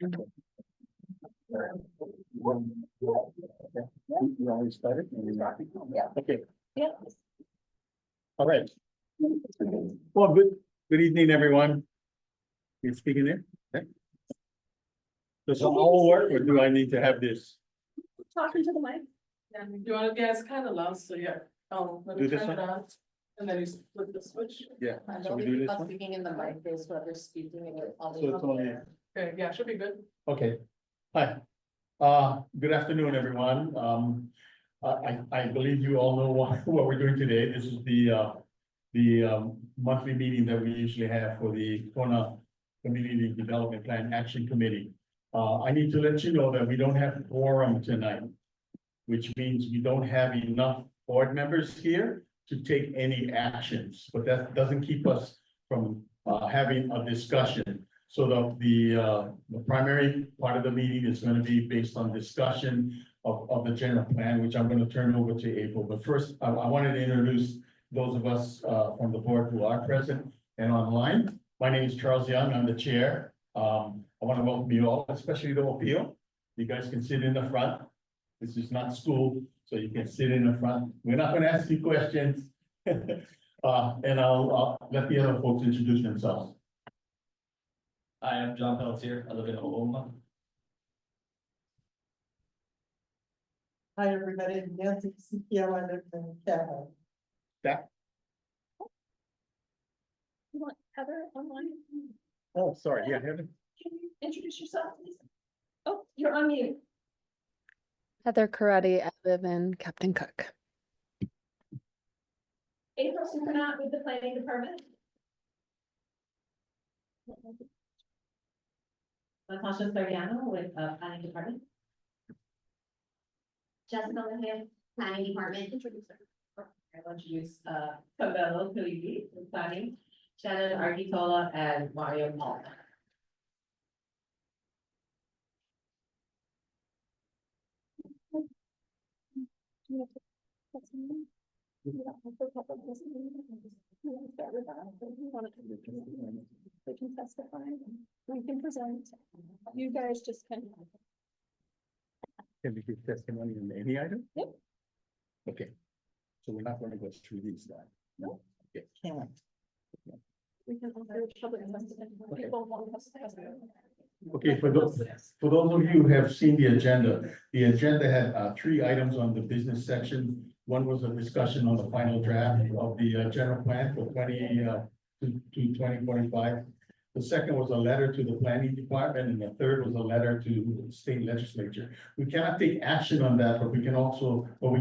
You always started? Yeah. Okay, Yeah. all right. Well, good evening, everyone. You speaking there? Okay. Does it all work, or do I need to have this? Talking to the mic. Yeah, you want to, yeah, it's kind of loud, so yeah, let Do me this turn one? it on, and then you flip the switch. Yeah, I so don't we think do this people one? speaking in the mic is whoever's speaking in it. So it's only, Okay, yeah, should be good. okay. Hi, good afternoon, everyone. I believe you all know what we're doing today. This is the monthly meeting that we usually have for the Kona Community Development Plan Action Committee. I need to let you know that we don't have a quorum tonight, which means we don't have enough board members here to take any actions, but that doesn't keep us from having a discussion. So the primary part of the meeting is going to be based on discussion of the general plan, which I'm going to turn over to April. But first, I wanted to introduce those of us from the board who are present and online. My name is Charles Young. I'm the chair. I want to welcome you all, especially the appeal. You guys can sit in the front. This is not school, so you can sit in the front. We're not going to ask you questions. And I'll let the other folks introduce themselves. Hi, I'm John Pelletier. I live in Oklahoma. Hi, everybody. Nancy CPO, I live in Canada. You want Heather online? Oh, sorry. Yeah, Heather. Can you introduce yourself, please? Oh, you're on mute. Heather Karate, I live in Captain Cook. April Supernaut with the planning department. Natasha Soriano with planning department. Jessica Lehman, planning department. Introduce her. I want to use Cabello Kaligi with planning, Shannon Argitola and Mario Paul. We can testify, we can present, you guys just can. Can we give testimony on any item? Yep. Okay. So we're not going to go through these now. No. Okay. We can offer public testimony. Okay. People want us to testify. Okay, for those of you who have seen the agenda had 3 items on the business section. One was a discussion on the final draft of the general plan for 2025. The second was a letter to the planning department, and the third was a letter to the state legislature. We cannot take action on that, but we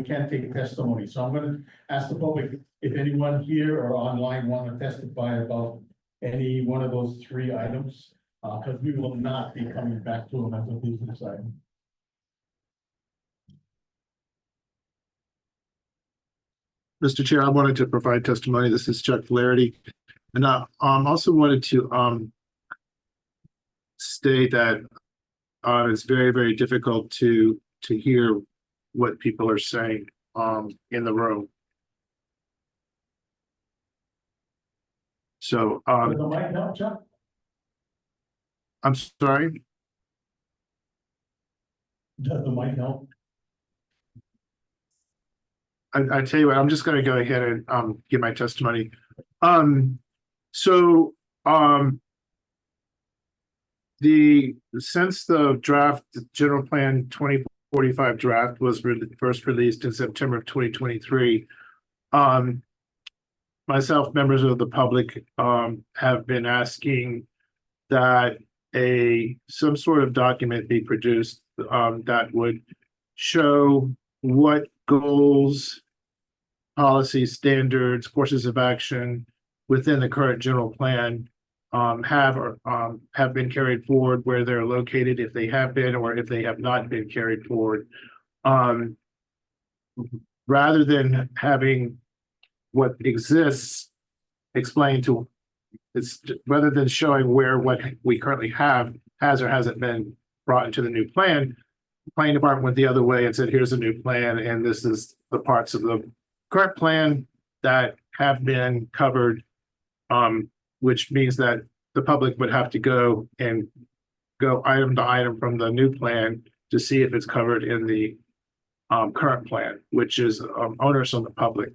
can take testimony. So I'm going to ask the public if anyone here or online want to testify about any one of those 3 items. Because we will not be coming back to them as a business item. Mr. Chair, I wanted to provide testimony. This is Chuck Flaherty. And I also wanted to state that it's very, very difficult to hear what people are saying in the room. So Does the mic help, Chuck? I'm sorry. Does the mic help? I tell you what, I'm just going to go ahead and give my testimony. Since the draft, the general plan 2045 draft was first released in September of 2023, myself, members of the public, have been asking that some sort of document be produced that would show what goals, policies, standards, courses of action within the current general plan have been carried forward, where they're located, if they have been or if they have not been carried forward. Rather than having what exists explained to it's rather than showing where what we currently have has or hasn't been brought into the new plan, the planning department went the other way and said, here's a new plan, and this is the parts of the current plan that have been covered, which means that the public would have to go and go item to item from the new plan to see if it's covered in the current plan, which is onerous on the public.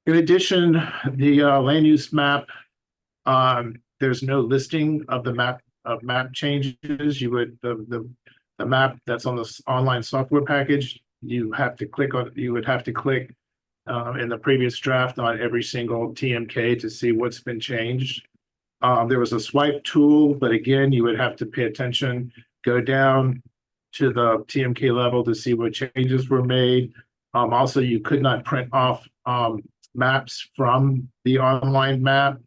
In addition, the land use map, there's no listing of the map changes. You would, the map that's on this online software package, you have to click on, you would have to click in the previous draft on every single TMK to see what's been changed. There was a swipe tool, but again, you would have to pay attention, go down to the TMK level to see what changes were made. Also, you could not print off maps from the online map,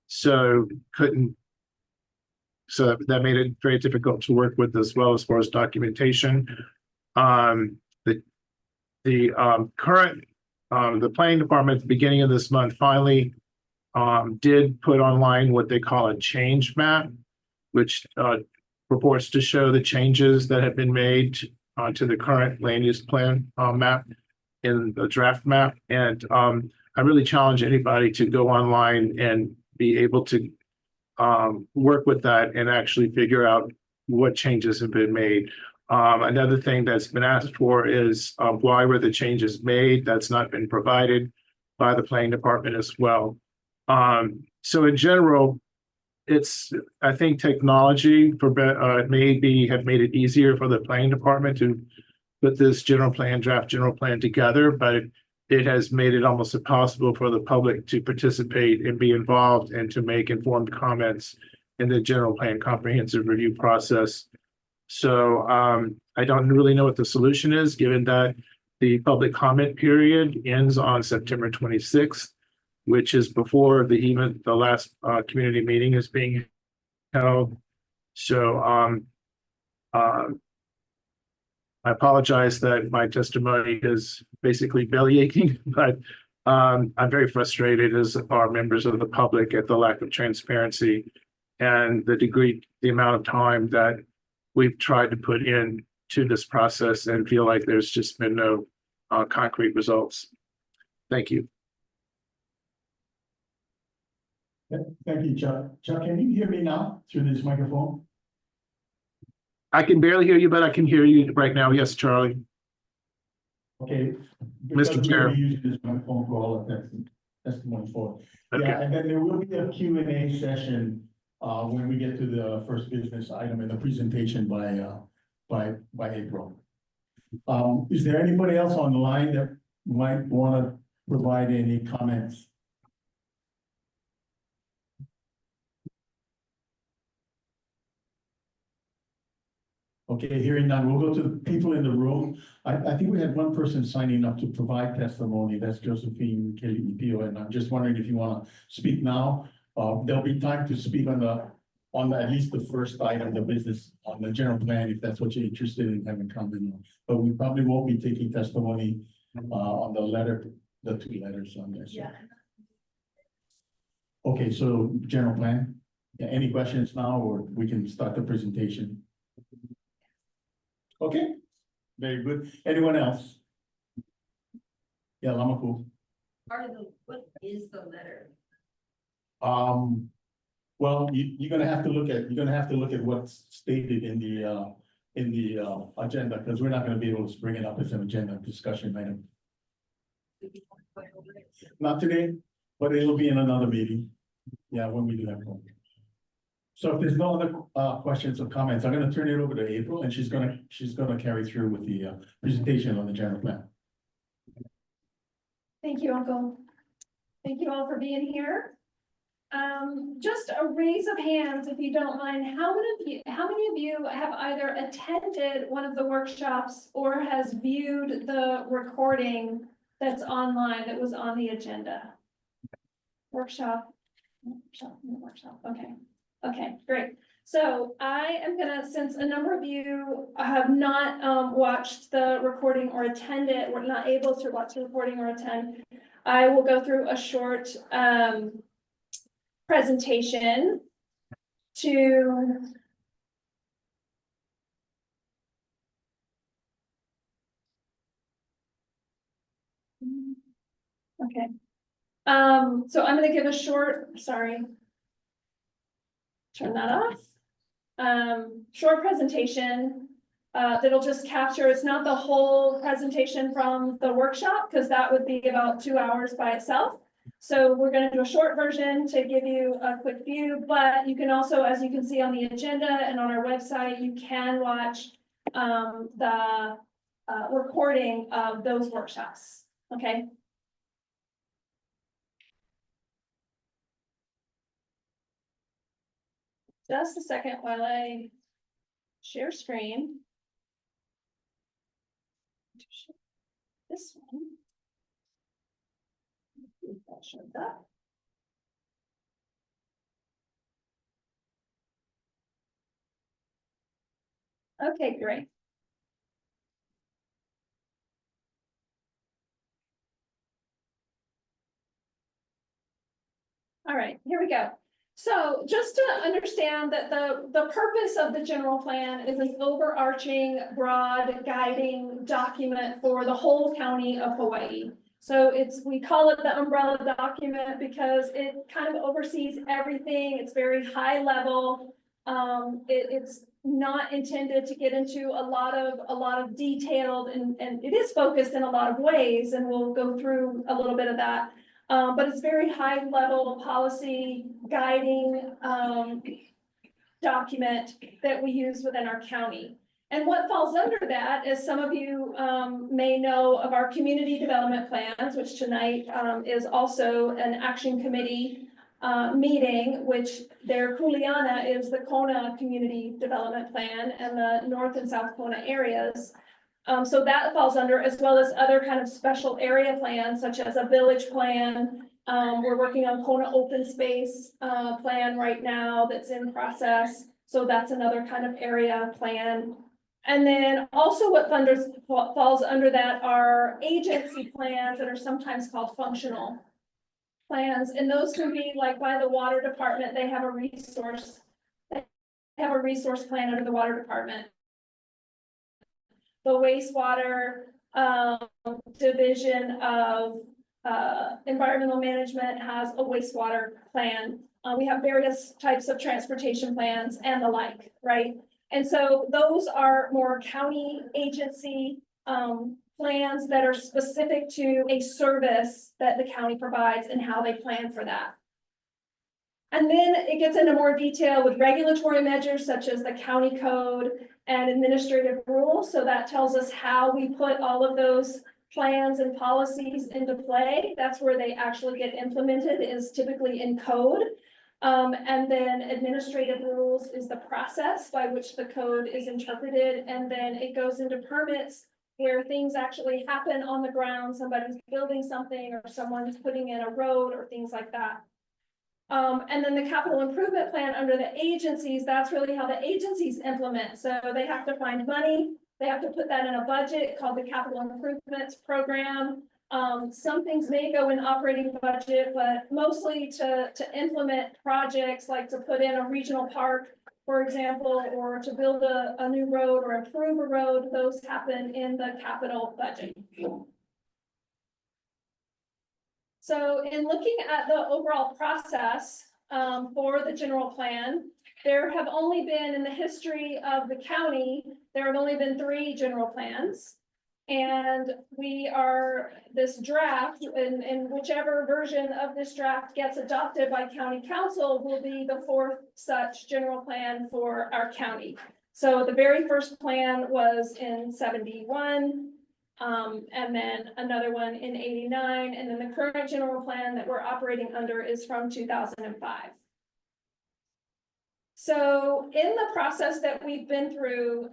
so that made it very difficult to work with as well as far as documentation. The planning department at the beginning of this month finally did put online what they call a change map, which purports to show the changes that have been made to the current land use plan map in the draft map. And I really challenge anybody to go online and be able to work with that and actually figure out what changes have been made. Another thing that's been asked for is why were the changes made? That's not been provided by the planning department as well. So in general, I think technology maybe have made it easier for the planning department to put this draft general plan together, but it has made it almost impossible for the public to participate and be involved and to make informed comments in the general plan comprehensive review process. So I don't really know what the solution is, given that the public comment period ends on September 26th, which is before the last community meeting is being held. So I apologize that my testimony is basically belly aching, but I'm very frustrated, as are members of the public, at the lack of transparency and the amount of time that we've tried to put in to this process and feel like there's just been no concrete results. Thank you. Thank you, Chuck. Chuck, can you hear me now through this microphone? I can barely hear you, but I can hear you right now. Yes, Charlie. Okay. Mr. Chair. We use this microphone for all of testimony for. Okay. Yeah, and then there will be a Q&A session when we get to the first business item in the presentation by April. Is there anybody else on the line that might want to provide any comments? Okay, hearing none, we'll go to the people in the room. I think we had one person signing up to provide testimony. That's Josephine Kelly Pio, and I'm just wondering if you want to speak now. There'll be time to speak on at least the first item, the business, on the general plan, if that's what you're interested in having comment on. But we probably won't be taking testimony on the two letters on there. So. Yeah. Okay, so general plan. Yeah, any questions now, or we can start the presentation? Okay, very good. Anyone else? Yeah, Lamaku. What is the letter? Well, you're gonna have to look at what's stated in the agenda, because we're not gonna be able to bring it up as an agenda discussion item. Not today, but it'll be in another meeting. Yeah, when we do that one. So if there's no other questions or comments, I'm gonna turn it over to April, and she's gonna carry through with the presentation on the general plan. Thank you, Uncle. Thank you all for being here. Just a raise of hands, if you don't mind, how many of you have either attended one of the workshops or has viewed the recording that's online that was on the agenda? Workshop, okay. Okay, great. So I am gonna, since a number of you have not watched the recording or attended, were not able to watch the recording or attend, I will go through a short presentation to okay. So I'm gonna give a short, sorry. Turn that off. short presentation. That'll just capture, it's not the whole presentation from the workshop, because that would be about 2 hours by itself. So we're gonna do a short version to give you a quick view, but you can also, as you can see on the agenda and on our website, you can watch the recording of those workshops, okay? Just a second while I share screen. This one. That showed up. Okay, great. All right, here we go. So just to understand that the purpose of the general plan is an overarching, broad, guiding document for the whole county of Hawaii. So we call it the umbrella document because it kind of oversees everything. It's very high level. It's not intended to get into a lot of detailed, and it is focused in a lot of ways, and we'll go through a little bit of that. But it's very high level policy guiding document that we use within our county. And what falls under that, as some of you may know, of our community development plans, which tonight is also an action committee meeting, which their Kuleana is the Kona Community Development Plan and the North and South Kona areas. So that falls under, as well as other kind of special area plans, such as a village plan. We're working on Kona open space plan right now that's in process. So that's another kind of area plan. And then also what falls under that are agency plans that are sometimes called functional plans. And those can be like by the water department, they have a resource plan under the water department. The wastewater division of environmental management has a wastewater plan. We have various types of transportation plans and the like, right? And so those are more county agency plans that are specific to a service that the county provides and how they plan for that. And then it gets into more detail with regulatory measures such as the county code and administrative rules. So that tells us how we put all of those plans and policies into play. That's where they actually get implemented, is typically in code. And then administrative rules is the process by which the code is interpreted. And then it goes into permits where things actually happen on the ground. Somebody's building something or someone's putting in a road or things like that. And then the capital improvement plan under the agencies, that's really how the agencies implement. So they have to find money. They have to put that in a budget called the capital improvements program. Some things may go in operating budget, but mostly to implement projects like to put in a regional park, for example, or to build a new road or improve a road, those happen in the capital budget. So in looking at the overall process for the general plan, there have only been, in the history of the county, there have only been 3 general plans. And this draft, and whichever version of this draft gets adopted by county council will be the 4th such general plan for our county. So the very first plan was in 71. And then another one in 89, and then the current general plan that we're operating under is from 2005. So in the process that we've been through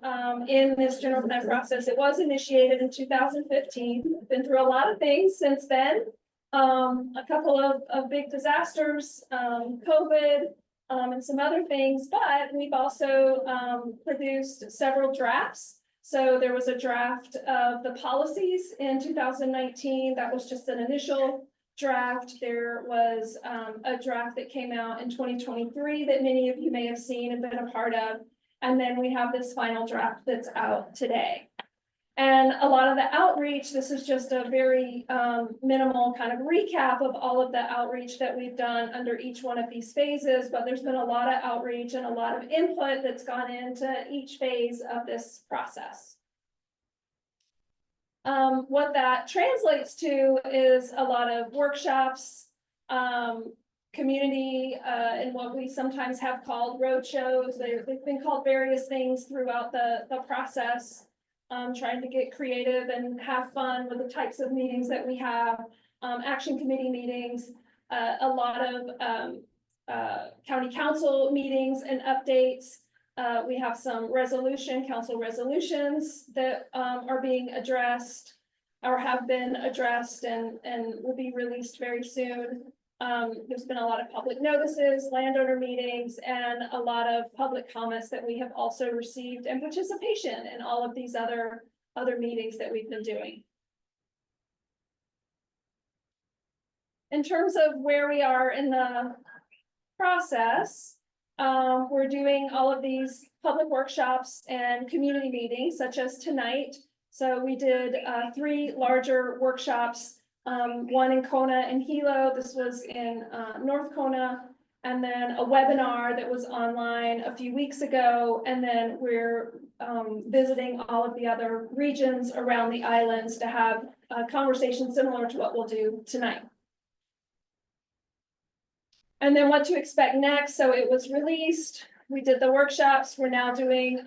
in this general plan process, it was initiated in 2015. We've been through a lot of things since then. A couple of big disasters, COVID, and some other things, but we've also produced several drafts. So there was a draft of the policies in 2019. That was just an initial draft. There was a draft that came out in 2023 that many of you may have seen and been a part of. And then we have this final draft that's out today. And a lot of the outreach, this is just a very minimal kind of recap of all of the outreach that we've done under each one of these phases, but there's been a lot of outreach and a lot of input that's gone into each phase of this process. What that translates to is a lot of workshops, community, and what we sometimes have called roadshows. They've been called various things throughout the process. Trying to get creative and have fun with the types of meetings that we have, action committee meetings, a lot of county council meetings and updates. We have some council resolutions that are being addressed or have been addressed and will be released very soon. There's been a lot of public notices, landowner meetings, and a lot of public comments that we have also received, and participation in all of these other meetings that we've been doing. In terms of where we are in the process, we're doing all of these public workshops and community meetings, such as tonight. So we did 3 larger workshops. One in Kona and Hilo. This was in North Kona, and then a webinar that was online a few weeks ago. And then we're visiting all of the other regions around the islands to have a conversation similar to what we'll do tonight. And then what to expect next. So it was released. We did the workshops. We're now doing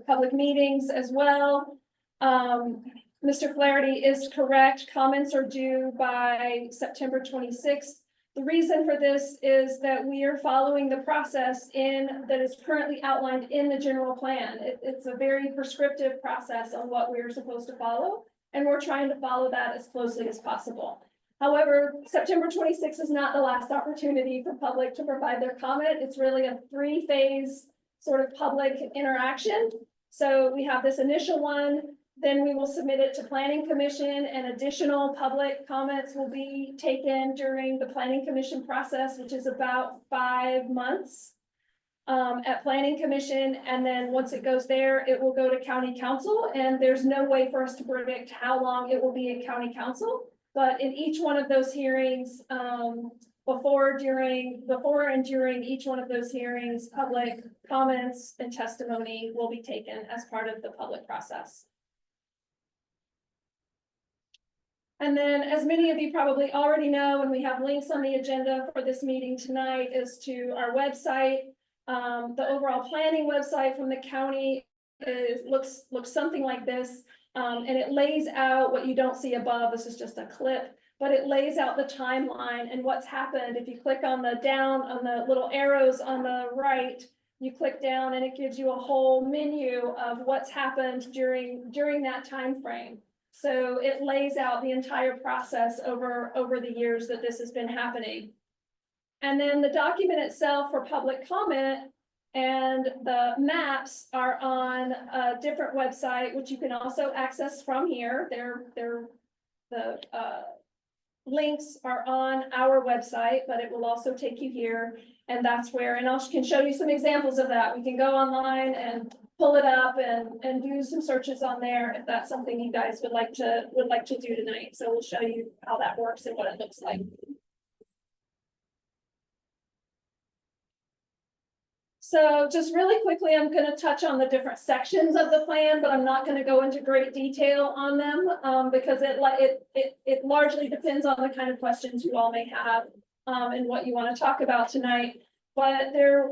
public meetings as well. Mr. Flaherty is correct. Comments are due by September 26th. The reason for this is that we are following the process that is currently outlined in the general plan. It's a very prescriptive process on what we're supposed to follow, and we're trying to follow that as closely as possible. However, September 26th is not the last opportunity for public to provide their comment. It's really a 3-phase sort of public interaction. So we have this initial one. Then we will submit it to Planning Commission, and additional public comments will be taken during the Planning Commission process, which is about 5 months at Planning Commission. And then once it goes there, it will go to County Council, and there's no way for us to predict how long it will be in County Council. But in each one of those hearings, before and during each one of those hearings, public comments and testimony will be taken as part of the public process. And then, as many of you probably already know, and we have links on the agenda for this meeting tonight, is to our website. The overall planning website from the county looks something like this, and it lays out what you don't see above. This is just a clip, but it lays out the timeline and what's happened. If you click on the little arrows on the right, you click down, and it gives you a whole menu of what's happened during that time frame. So it lays out the entire process over the years that this has been happening. And then the document itself for public comment and the maps are on a different website, which you can also access from here. The links are on our website, but it will also take you here. And that's where, and I can show you some examples of that. We can go online and pull it up and do some searches on there if that's something you guys would like to do tonight. So we'll show you how that works and what it looks like. So just really quickly, I'm going to touch on the different sections of the plan, but I'm not going to go into great detail on them because it largely depends on the kind of questions you all may have and what you want to talk about tonight. But there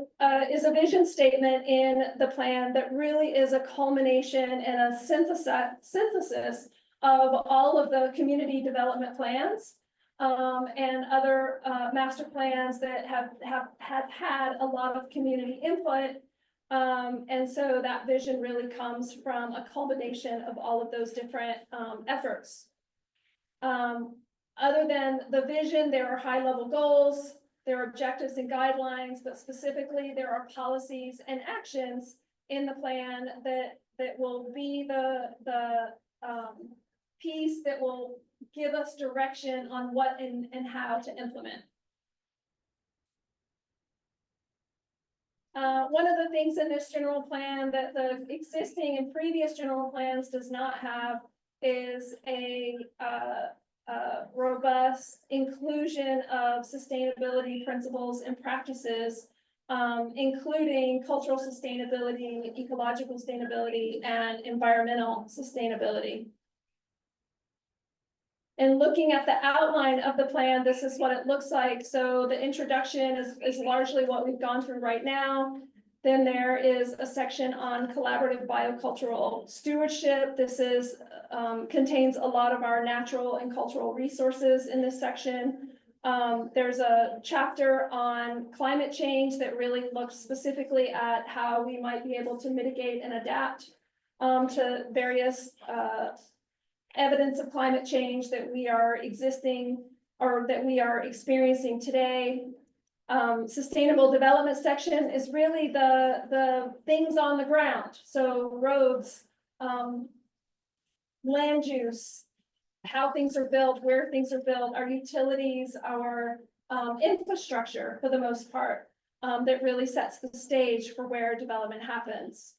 is a vision statement in the plan that really is a culmination and a synthesis of all of the community development plans and other master plans that have had a lot of community input. And so that vision really comes from a culmination of all of those different efforts. Other than the vision, there are high-level goals. There are objectives and guidelines, but specifically there are policies and actions in the plan that will be the piece that will give us direction on what and how to implement. One of the things in this general plan that the existing and previous general plans does not have is a robust inclusion of sustainability principles and practices, including cultural sustainability, ecological sustainability, and environmental sustainability. And looking at the outline of the plan, this is what it looks like. So the introduction is largely what we've gone through right now. Then there is a section on collaborative biocultural stewardship. This is contains a lot of our natural and cultural resources in this section. There's a chapter on climate change that really looks specifically at how we might be able to mitigate and adapt to various evidence of climate change that we are existing or that we are experiencing today. Sustainable development section is really the things on the ground. So roads, land use, how things are built, where things are built, our utilities, our infrastructure for the most part, that really sets the stage for where development happens.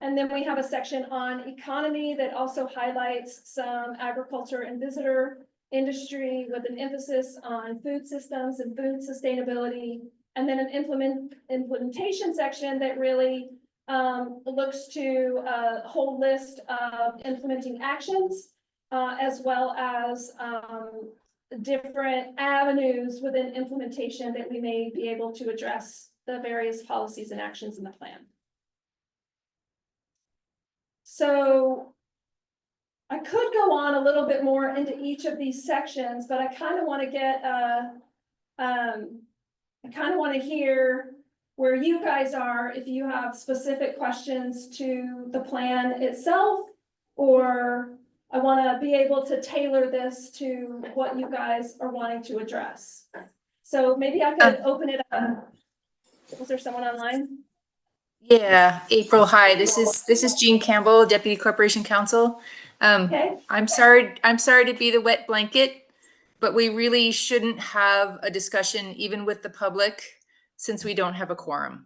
And then we have a section on economy that also highlights some agriculture and visitor industry with an emphasis on food systems and food sustainability. And then an implementation section that really looks to a whole list of implementing actions, as well as different avenues within implementation that we may be able to address the various policies and actions in the plan. So I could go on a little bit more into each of these sections, but I kind of want to get, I kind of want to hear where you guys are, if you have specific questions to the plan itself, or I want to be able to tailor this to what you guys are wanting to address. So maybe I could open it up. Was there someone online? Yeah, April, hi. This is Jean Campbell, Deputy Corporation Counsel. Okay. I'm sorry to be the wet blanket, but we really shouldn't have a discussion even with the public since we don't have a quorum.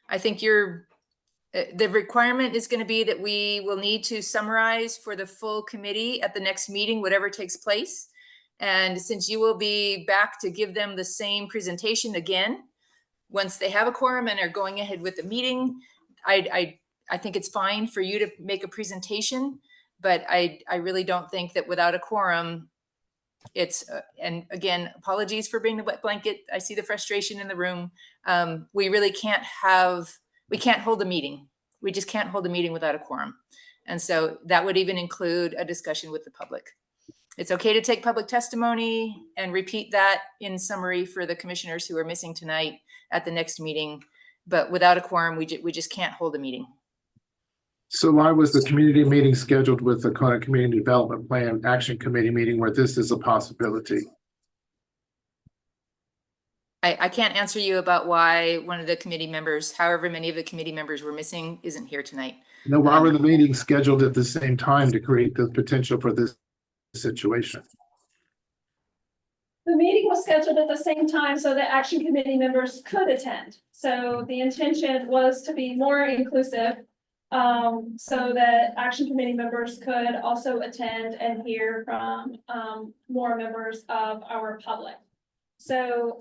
I think the requirement is going to be that we will need to summarize for the full committee at the next meeting, whatever takes place. And since you will be back to give them the same presentation again, once they have a quorum and are going ahead with the meeting, I think it's fine for you to make a presentation, but I really don't think that without a quorum, it's, and again, apologies for being the wet blanket. I see the frustration in the room. We really can't hold a meeting. We just can't hold a meeting without a quorum. And so that would even include a discussion with the public. It's okay to take public testimony and repeat that in summary for the commissioners who are missing tonight at the next meeting, but without a quorum, we just can't hold a meeting. So why was the community meeting scheduled with the Kona Community Development Plan Action Committee meeting where this is a possibility? I can't answer you about why one of the committee members, however many of the committee members were missing, isn't here tonight. No, why were the meetings scheduled at the same time to create the potential for this situation? The meeting was scheduled at the same time so that action committee members could attend. So the intention was to be more inclusive, so that action committee members could also attend and hear from more members of our public. So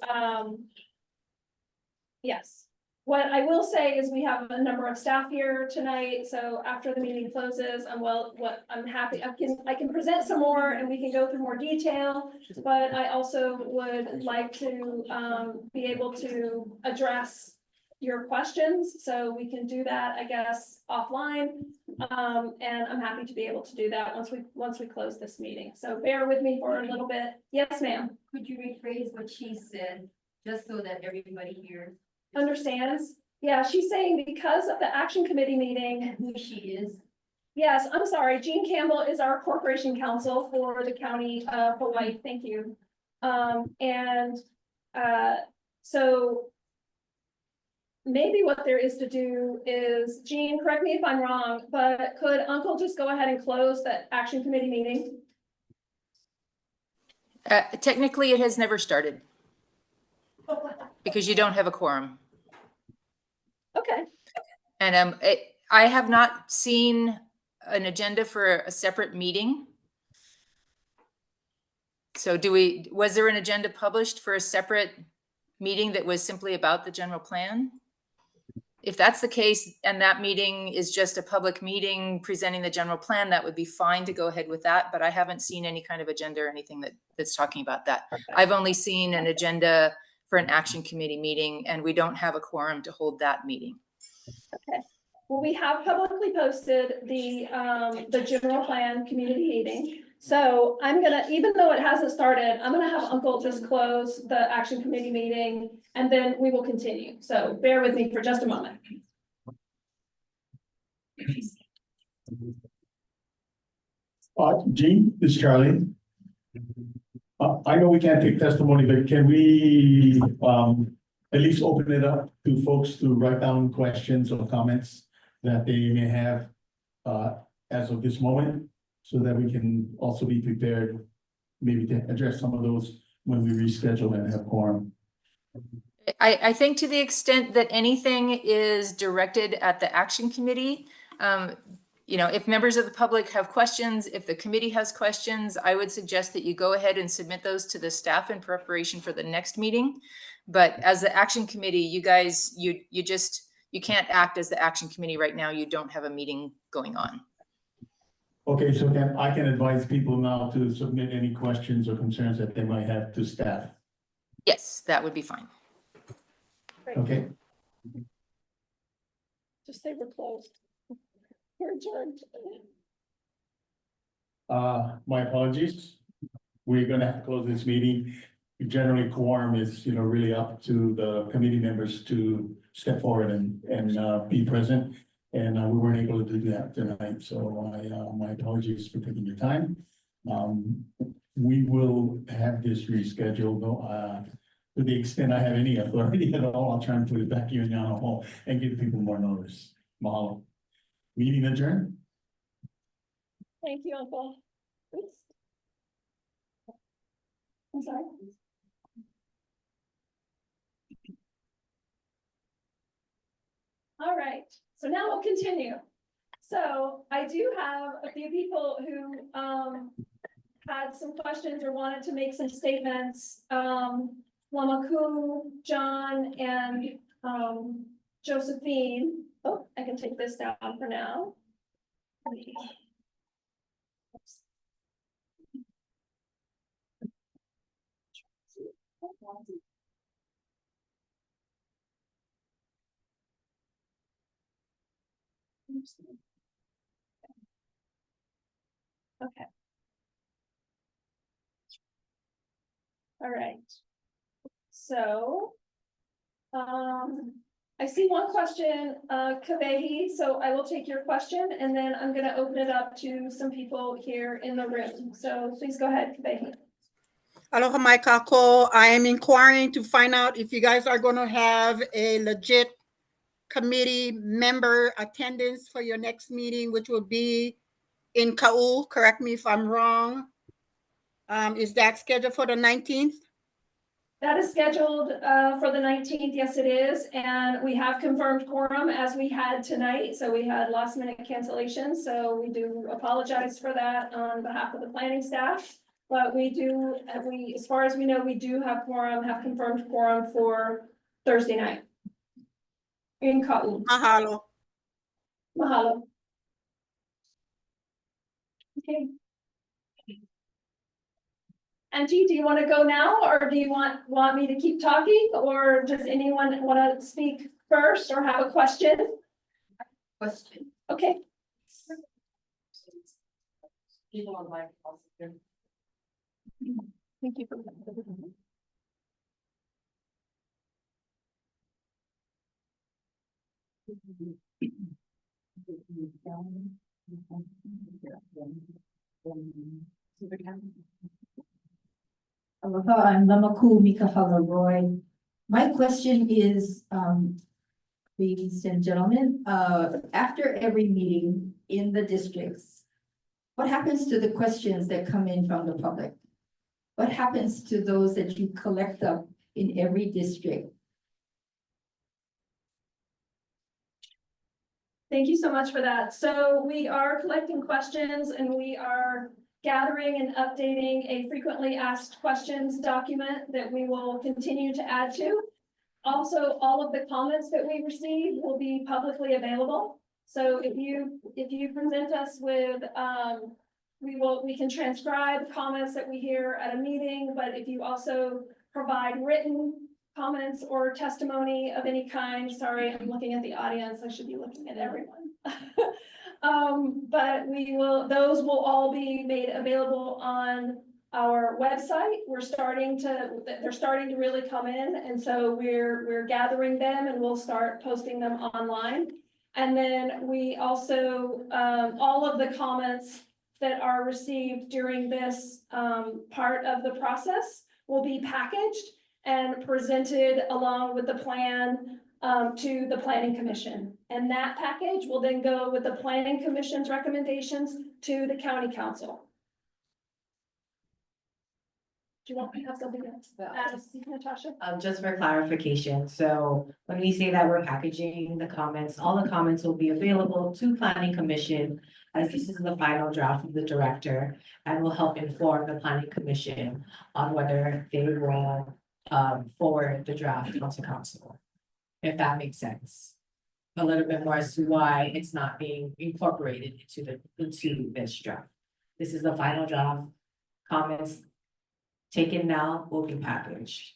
yes. What I will say is we have a number of staff here tonight, so after the meeting closes, I'm happy, I can present some more and we can go through more detail, but I also would like to be able to address your questions, so we can do that, I guess, offline. And I'm happy to be able to do that once we close this meeting. So bear with me for a little bit. Yes, ma'am. Could you rephrase what she said, just so that everybody hears? Understands? Yeah, she's saying because of the action committee meeting. Who she is? Yes, I'm sorry. Jean Campbell is our corporation counsel for the county of Hawaii. Thank you. So maybe what there is to do is, Jean, correct me if I'm wrong, but could Uncle just go ahead and close that action committee meeting? Technically, it has never started because you don't have a quorum. Okay, And I have not seen an agenda for a separate meeting. So was there an agenda published for a separate meeting that was simply about the general plan? If that's the case, and that meeting is just a public meeting presenting the general plan, that would be fine to go ahead with that, but I haven't seen any kind of agenda or anything that's talking about that. I've only seen an agenda for an action committee meeting, and we don't have a quorum to hold that meeting. okay. Well, we have publicly posted the general plan community meeting. So I'm gonna, even though it hasn't started, I'm gonna have Uncle just close the action committee meeting and then we will continue. So bear with me for just a moment. Gene, this is Charlie. I know we can't take testimony, but can we, at least open it up to folks to write down questions or comments that they may have, as of this moment, so that we can also be prepared, maybe to address some of those when we reschedule and have quorum. I think to the extent that anything is directed at the action committee, if members of the public have questions, if the committee has questions, I would suggest that you go ahead and submit those to the staff in preparation for the next meeting. But as the action committee, you guys, you can't act as the action committee right now. You don't have a meeting going on. Okay, so I can advise people now to submit any questions or concerns that they might have to staff. Yes, that would be fine. Okay, Just say we're closed. We're adjourned. my apologies. We're gonna have to close this meeting. Generally, quorum is, really up to the committee members to step forward and be present. And we weren't able to do that tonight, so my apologies for taking your time. We will have this rescheduled, to the extent I have any authority at all. I'll try and put it back here in the hall and give people more notice. Mahalo. Meeting adjourned. Thank you, Uncle. Oops. I'm sorry. All right, so now we'll continue. So I do have a few people who had some questions or wanted to make some statements. Lamaku, John, and Josephine. Oh, I can take this down for now. Okay. All right. So, I see one question, Kavehi, so I will take your question and then I'm gonna open it up to some people here in the room. So please go ahead, Kavehi. Aloha mai kako. I am inquiring to find out if you guys are gonna have a legit committee member attendance for your next meeting, which will be in Ka'u. Correct me if I'm wrong. Is that scheduled for the 19th? That is scheduled for the 19th. Yes, it is. And we have confirmed quorum as we had tonight. So we had last minute cancellations. So we do apologize for that on behalf of the planning staff. But as far as we know, we do have confirmed quorum for Thursday night. In Ka'u. Mahalo. Mahalo. Okay. Angie, do you want to go now, or do you want me to keep talking, or does anyone want to speak first or have a question? Question. Okay. People on my. Thank you. Aloha, I'm Lamaku Mikahala Roy. My question is, ladies and gentlemen, after every meeting in the districts, what happens to the questions that come in from the public? What happens to those that you collect up in every district? Thank you so much for that. So we are collecting questions and we are gathering and updating a frequently asked questions document that we will continue to add to. Also, all of the comments that we receive will be publicly available. So if you present us with, we can transcribe comments that we hear at a meeting, but if you also provide written comments or testimony of any kind, sorry, I'm looking at the audience, I should be looking at everyone. But those will all be made available on our website. They're starting to really come in, and so we're gathering them and we'll start posting them online. And then we also, all of the comments that are received during this part of the process will be packaged and presented along with the plan to the Planning Commission. And that package will then go with the Planning Commission's recommendations to the County Council. Do you want me to have something else to add, Natasha? Just for clarification, so when we say that we're packaging the comments, all the comments will be available to Planning Commission, as this is the final draft of the director, and will help inform the Planning Commission on whether they will forward the draft onto council. If that makes sense. A little bit more as to why it's not being incorporated into this draft. This is the final draft. Comments taken now will be packaged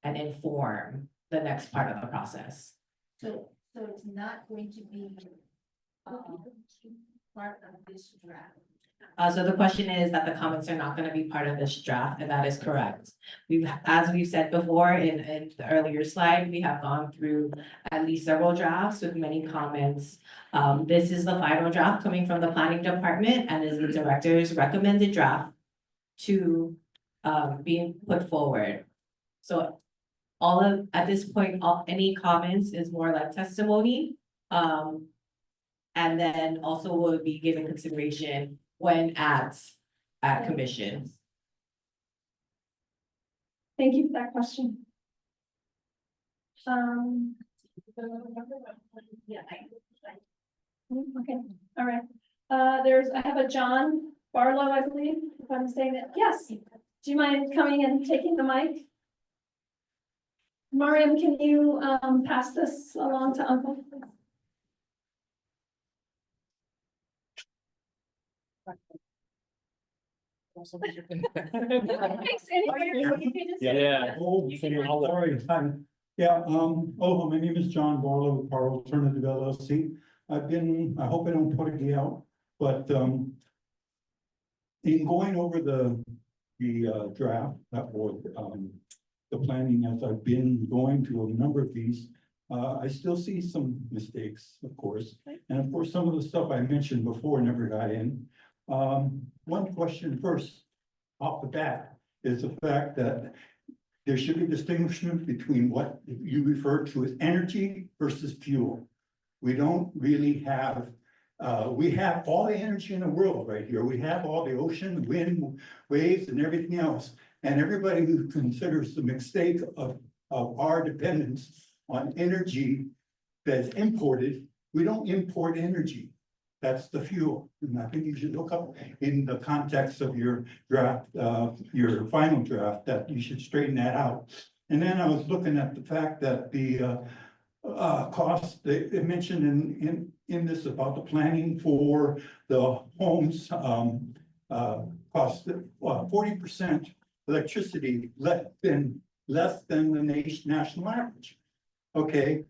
and inform the next part of the process. So it's not going to be part of this draft. So the question is that the comments are not gonna be part of this draft, and that is correct. As we've said before in the earlier slide, we have gone through at least several drafts with many comments. This is the final draft coming from the planning department and is the director's recommended draft to being put forward. So at this point, any comments is more like testimony. And then also will be given consideration when at commission. Thank you for that question. Okay, all right. I have a John Barlow, I believe, if I'm saying that. Yes. Do you mind coming and taking the mic? Mariam, can you pass this along to Uncle? Thanks. Yeah. Sorry, hi. Yeah, my name is John Barlow with Power Alternative LLC. I hope I don't put it out, but, in going over the draft, or, the planning as I've been going to a number of these, I still see some mistakes, of course. And of course, some of the stuff I mentioned before never got in. One question first, off the bat, is the fact that there should be a distinction between what you refer to as energy versus fuel. We don't really have, we have all the energy in the world right here. We have all the ocean, wind, waves, and everything else. And everybody who considers the mistake of our dependence on energy that's imported, we don't import energy. That's the fuel. And I think you should look up in the context of your draft, your final draft, that you should straighten that out. And then I was looking at the fact that the cost, they mentioned in this about the planning for the homes, cost 40% electricity less than the national average. Okay,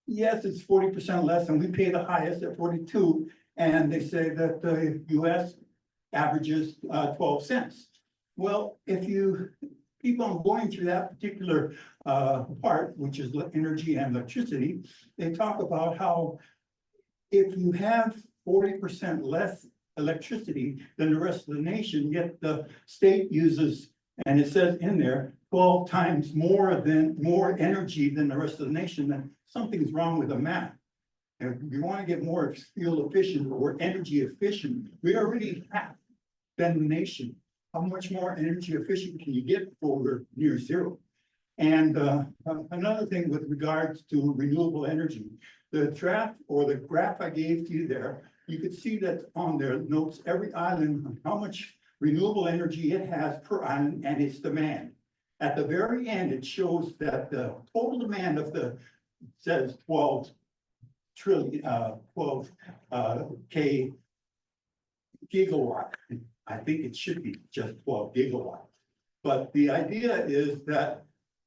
yes, it's 40% less, and we pay the highest at 42. And they say that the US averages 12 cents. Well, if you keep on going through that particular part, which is energy and electricity, they talk about how if you have 40% less electricity than the rest of the nation, yet the state uses, and it says in there, 12 times more energy than the rest of the nation, then something's wrong with the math. And if you want to get more fuel efficient or energy efficient, we already have than the nation. How much more energy efficient can you get before we're near zero? And another thing with regards to renewable energy, the draft or the graph I gave to you there, you could see that on there notes every island, how much renewable energy it has per island and its demand. At the very end, it shows that the total demand of says 12 trillion, 12 K gigawatt. I think it should be just 12 gigawatts. But the idea is that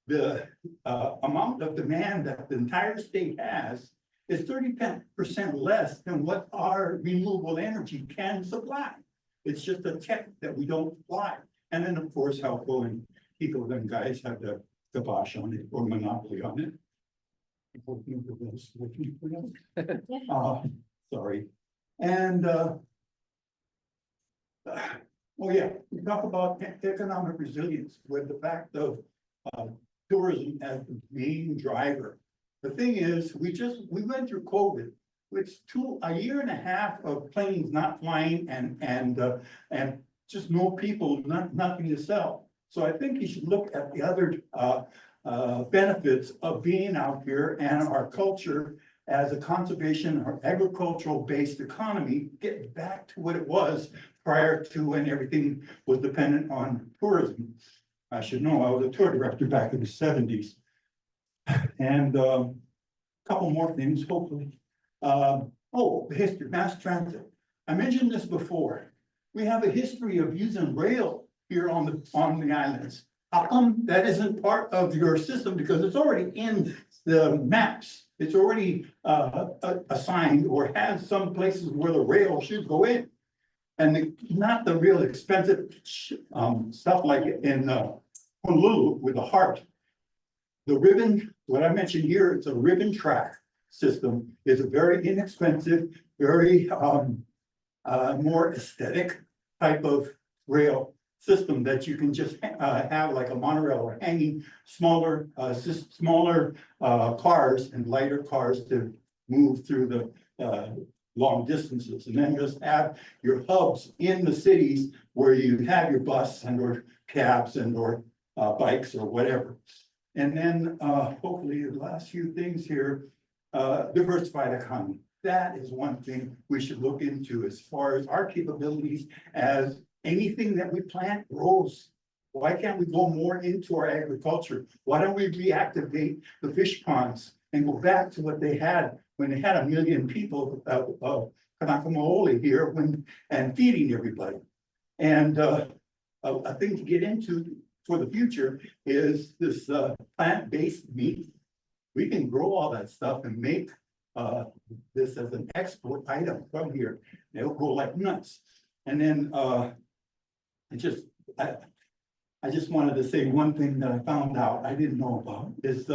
the amount of demand that the entire state has is 30% less than what our renewable energy can supply. It's just a tech that we don't supply. And then, of course, Helco and Pico, them guys have the kibosh on it or monopoly on it. Sorry. And oh yeah, we talk about economic resilience with the fact of tourism as the main driver. The thing is, we went through COVID, which a year and a half of planes not flying and just no people, nothing to sell. So I think you should look at the other benefits of being out here and our culture as a conservation or agricultural based economy, get back to what it was prior to when everything was dependent on tourism. I should know, I was a tour director back in the 70s. And a couple more things, hopefully. The history, mass transit. I mentioned this before. We have a history of using rail here on the islands. How come that isn't part of your system? Because it's already in the maps. It's already assigned or has some places where the rail should go in. And not the real expensive stuff like in Honolulu with the heart. The ribbon, what I mentioned here, it's a ribbon track system. Is a very inexpensive, very more aesthetic type of rail system that you can just have like a monorail or hanging smaller cars and lighter cars to move through the long distances, and then just have your hubs in the cities where you have your bus and or cabs and or bikes or whatever. And then hopefully the last few things here, diversified economy. That is one thing we should look into as far as our capabilities as anything that we plant grows. Why can't we go more into our agriculture? Why don't we reactivate the fish ponds and go back to what they had when they had 1 million people of Kanakamo'ole here and feeding everybody? And a thing to get into for the future is this plant-based meat. We can grow all that stuff and make this as an export item from here. It'll grow like nuts. And then I just wanted to say one thing that I found out I didn't know about is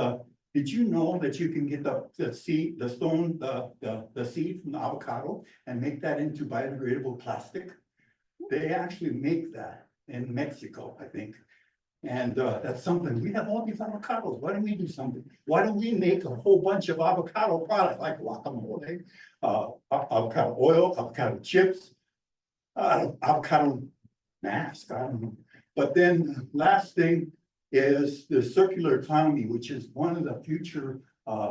did you know that you can get the seed, the seed from the avocado and make that into biodegradable plastic? They actually make that in Mexico, I think. And that's something, we have all these avocados. Why don't we do something? Why don't we make a whole bunch of avocado products like guacamole, avocado oil, avocado chips, avocado mask, I don't know. But then last thing is the circular economy, which is one of the future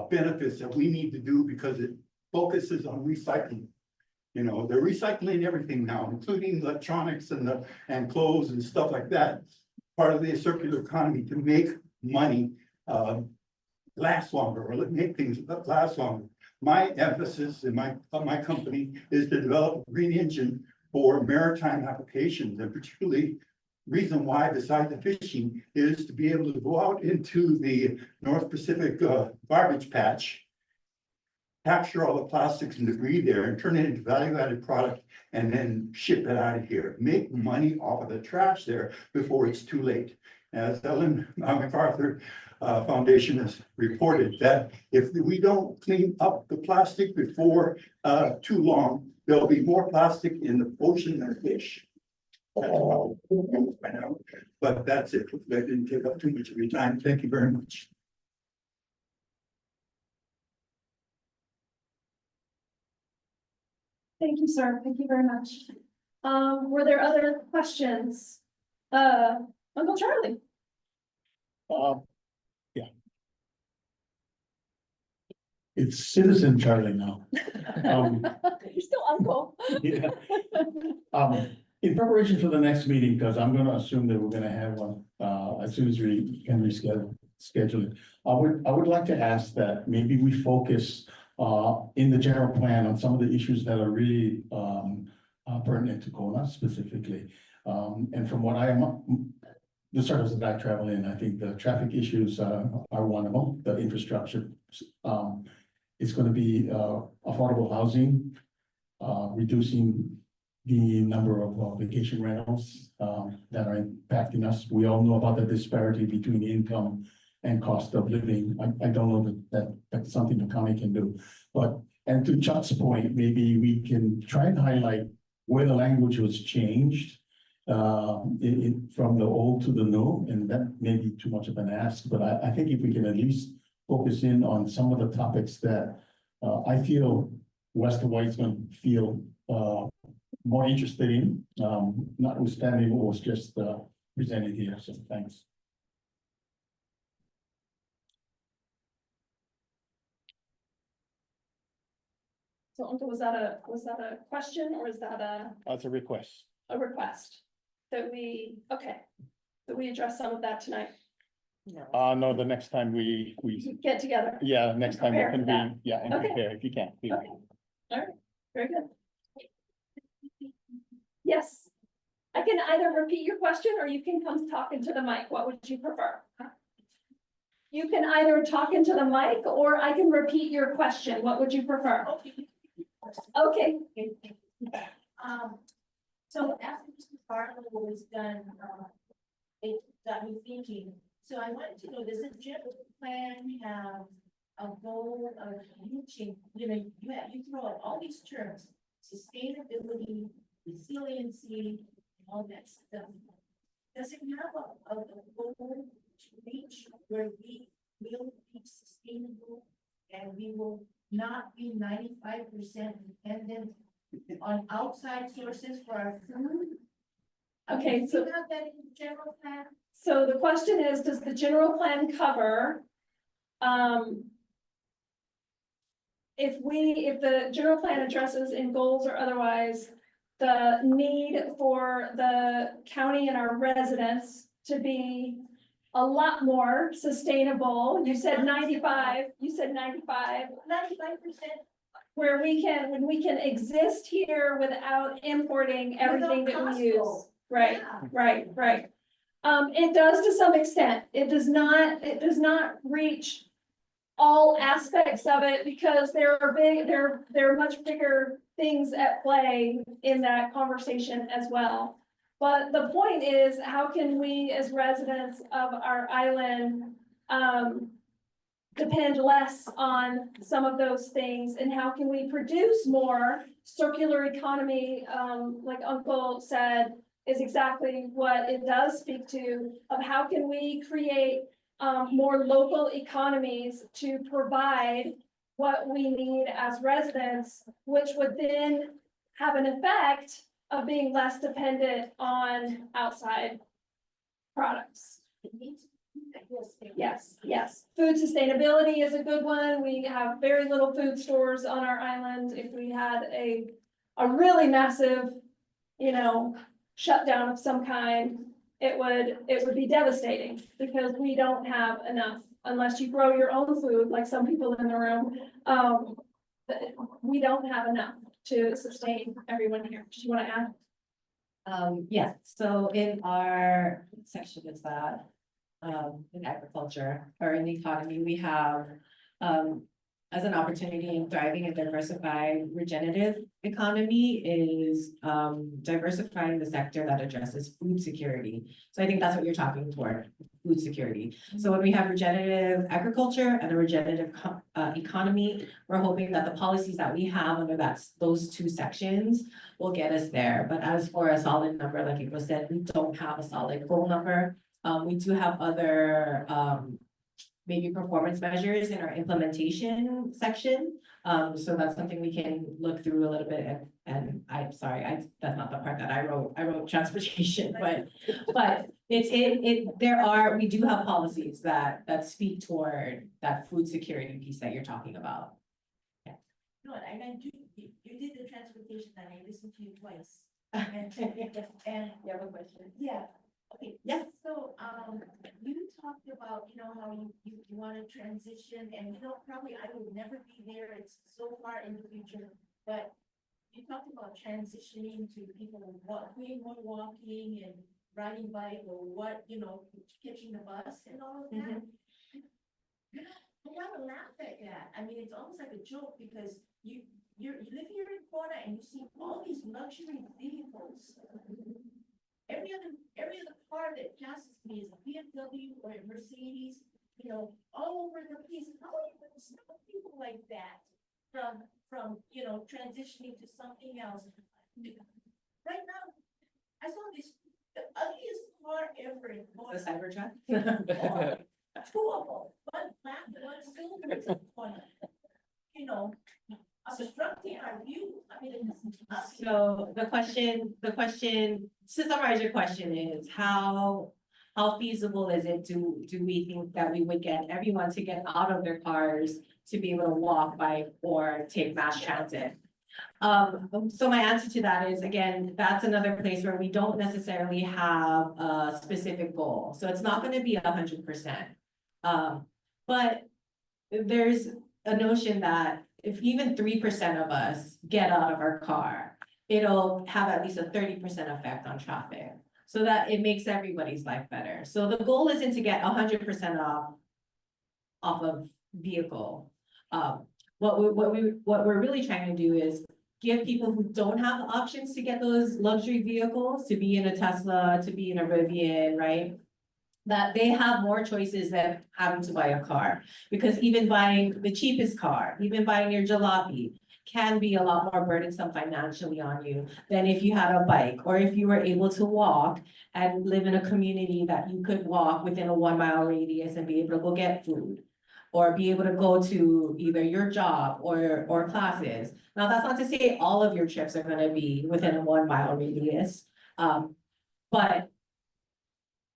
benefits that we need to do because it focuses on recycling. You know, they're recycling everything now, including electronics and clothes and stuff like that. Part of the circular economy to make money last longer or make things last longer. My emphasis in my company is to develop a green engine for maritime applications, and particularly reason why, besides the fishing, is to be able to go out into the North Pacific garbage patch, capture all the plastics and debris there and turn it into value-added product and then ship it out of here. Make money off of the trash there before it's too late. As Ellen MacArthur Foundation has reported that if we don't clean up the plastic before too long, there'll be more plastic in the ocean than fish. That's all I know. But that's it. I didn't take up too much of your time. Thank you very much. Thank you, sir. Thank you very much. Were there other questions? Uncle Charlie? Yeah. It's citizen Charlie now. Um, You're still uncle. yeah. In preparation for the next meeting, because I'm gonna assume that we're gonna have one, as soon as we can schedule it. I would like to ask that maybe we focus, in the general plan on some of the issues that are really, pertinent to Kona specifically. And from what I am, the circles that I travel in, I think the traffic issues, are one of them, the infrastructure. It's gonna be, affordable housing, reducing the number of vacation rentals that are impacting us. We all know about the disparity between income and cost of living. I don't know that that's something the county can do. But, and to Chuck's point, maybe we can try and highlight where the language was changed from the old to the new, and that may be too much of an ask, but I think if we can at least focus in on some of the topics that I feel West Hawaii's gonna feel more interested in, notwithstanding what was just presented here, so thanks. So Uncle, was that a question or is that That's a request. a request? That we address some of that tonight, No, the next time we, get together. yeah, next time we Prepare for convene, yeah, and Okay. prepare if you can. please. Okay. All right, very good. Yes, I can either repeat your question or you can come talk into the mic. What would you prefer? You can either talk into the mic or I can repeat your question. What would you prefer? Okay. So after Mr. Barlow was done, it got me thinking. So I wanted to know, does the general plan have a goal of reaching, you throw out all these terms, sustainability, resiliency, and all that stuff. Does it have a goal to reach where we will be sustainable and we will not be 95% dependent on outside sources for our food? Okay, so Do you have that in the general plan? So the question is, does the general plan cover, if the general plan addresses in goals or otherwise, the need for the county and our residents to be a lot more sustainable? You said 95, 95%, where when we can exist here without importing everything that we use. Costco. Right, Yeah. right. It does to some extent. It does not reach all aspects of it because there are much bigger things at play in that conversation as well. But the point is, how can we as residents of our island, depend less on some of those things, and how can we produce more circular economy, like Uncle said, is exactly what it does speak to, of how can we create more local economies to provide what we need as residents, which would then have an effect of being less dependent on outside products. Yes. Food sustainability is a good one. We have very little food stores on our island. If we had a really massive, shutdown of some kind, it would be devastating because we don't have enough unless you grow your own food, like some people in the room. We don't have enough to sustain everyone here. Do you want to add? Yeah, so in our section is that, in agriculture or in the economy, we have, as an opportunity in thriving and diversified regenerative economy is, diversifying the sector that addresses food security. So I think that's what you're talking toward, food security. So when we have regenerative agriculture and a regenerative economy, we're hoping that the policies that we have under those two sections will get us there. But as for a solid number, like it was said, we don't have a solid goal number. We do have other, maybe performance measures in our implementation section. So that's something we can look through a little bit, and I'm sorry, that's not the part that I wrote transportation, but we do have policies that speak toward that food security piece that you're talking about. No, and I do, you did the transportation and I listened to you twice. And You have a question? yeah, okay, yeah, so, you talked about, how you wanna transition and, probably I will never be there, it's so far in the future, but you talked about transitioning to people doing more walking and riding bike or catching the bus and all of that. I gotta laugh at that. I mean, it's almost like a joke because you live here in Kona and you see all these luxury vehicles. Every other car that passes me is a BMW or a Mercedes, all over the place. How are you gonna stop people like that from transitioning to something else? Right now, I saw the ugliest car ever in Kona. The Cybertruck? Two of them, one black, one silver, one, obstructing our view. I mean, it's ugly. So the question, to summarize your question is how feasible is it do we think that we would get everyone to get out of their cars to be able to walk, bike, or take mass transit? So my answer to that is, again, that's another place where we don't necessarily have a specific goal. So it's not gonna be 100%. But there's a notion that if even 3% of us get out of our car, it'll have at least a 30% effect on traffic. So that it makes everybody's life better. So the goal isn't to get 100% off of vehicle. What we're really trying to do is give people who don't have options to get those luxury vehicles, to be in a Tesla, to be in a Rivian, right? That they have more choices than having to buy a car. Because even buying the cheapest car, even buying your jalopy, can be a lot more burdensome financially on you than if you had a bike, or if you were able to walk and live in a community that you could walk within a 1 mile radius and be able to go get food, or be able to go to either your job or classes. Now, that's not to say all of your trips are gonna be within a 1 mile radius, but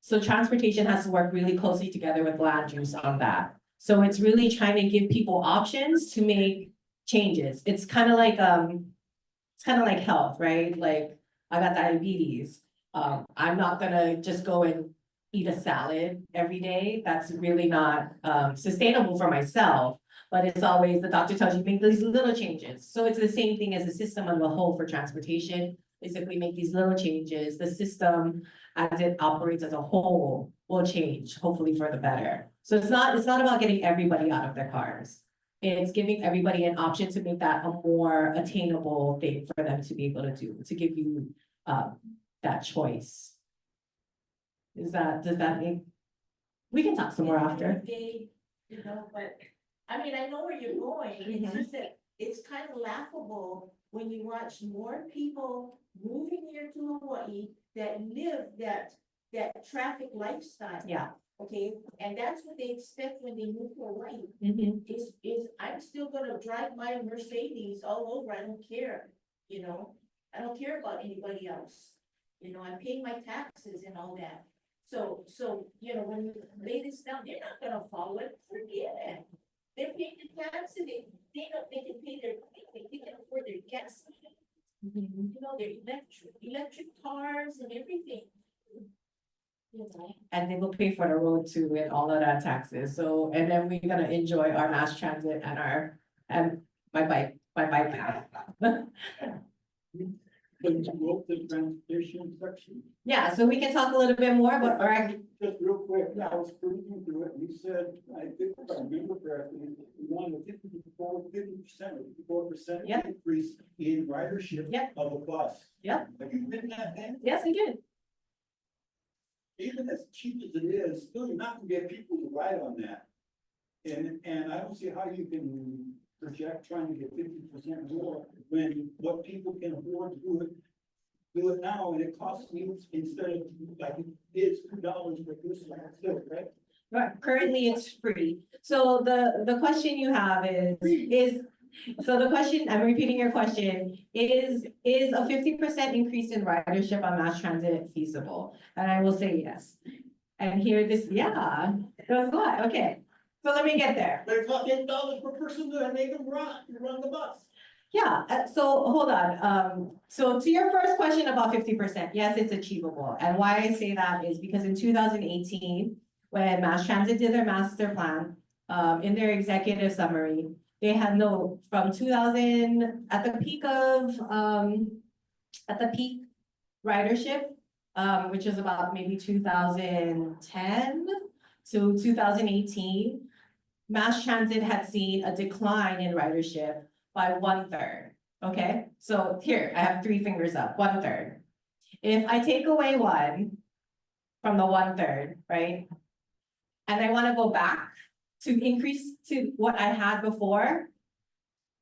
so transportation has to work really closely together with land use on that. So it's really trying to give people options to make changes. It's kind of like health, right? Like, I got diabetes. I'm not gonna just go and eat a salad every day. That's really not sustainable for myself. But it's always, the doctor tells you make these little changes. So it's the same thing as the system on the whole for transportation, is if we make these little changes, the system as it operates as a whole will change, hopefully for the better. So it's not about getting everybody out of their cars. It's giving everybody an option to make that a more attainable thing for them to be able to do, to give you that choice. Does that make, we can talk some more after. But, I mean, I know where you're going, it's just that it's kind of laughable when you watch more people moving here to Hawaii that live that traffic lifestyle. Yeah. Okay, and that's what they expect when they move to Hawaii, is I'm still gonna drive my Mercedes all over, I don't care, I don't care about anybody else. I'm paying my taxes and all that. So, when you lay this down, they're not gonna follow it, forget it. They're paying the taxes, they know they can pay they can afford their gas. Their electric cars and everything. And they will pay for the road too and all of that taxes. So, and then we're gonna enjoy our mass transit and my bike path. The transportation section. Yeah, so we can talk a little bit more, but, Just real quick, I was reading through it, and you said, I think if I remember correctly, you wanted a 54% Yep. increase in ridership Yep. of a bus. Yep. Have you been that bad? yes, we did. Even as cheap as it is, still you're not gonna get people to ride on that. And I don't see how you can project trying to get 50% more when what people can afford to do it now, and it costs you, instead of like it's $2 for this one, still, right? Right, currently it's free. So the question you have is, so the question, I'm repeating your question, is a 50% increase in ridership on mass transit feasible? And I will say yes. And here this, yeah, that's what, okay. So let me get there. But it costs $8 per person to make them run the bus. Yeah, so hold on, so to your first question about 50%, yes, it's achievable. And why I say that is because in 2018, when Mass Transit did their master plan, in their executive summary, they had from 2000, at the peak ridership, which is about maybe 2010 to 2018, Mass Transit had seen a decline in ridership by 1/3, okay? So here, I have 3 fingers up, 1/3. If I take away 1 from the 1/3, right? And I wanna go back to increase to what I had before,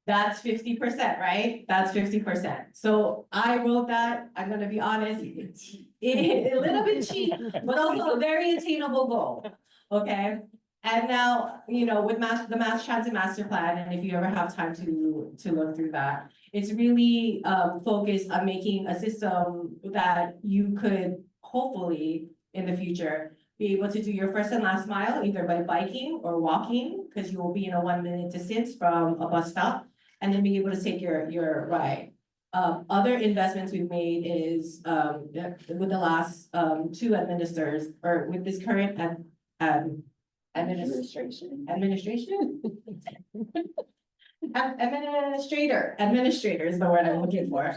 that's 50%, right? That's 50%. So I wrote that, I'm gonna be honest, a little bit cheap, but also a very attainable goal, okay? And now, with the Mass Transit Master Plan, and if you ever have time to look through that, it's really focused on making a system that you could hopefully in the future be able to do your first and last mile either by biking or walking, because you will be in a 1-minute distance from a bus stop, and then be able to take your ride. Other investments we've made is with the last 2 administrators, or with this current administration. Administrator is the word I'm looking for.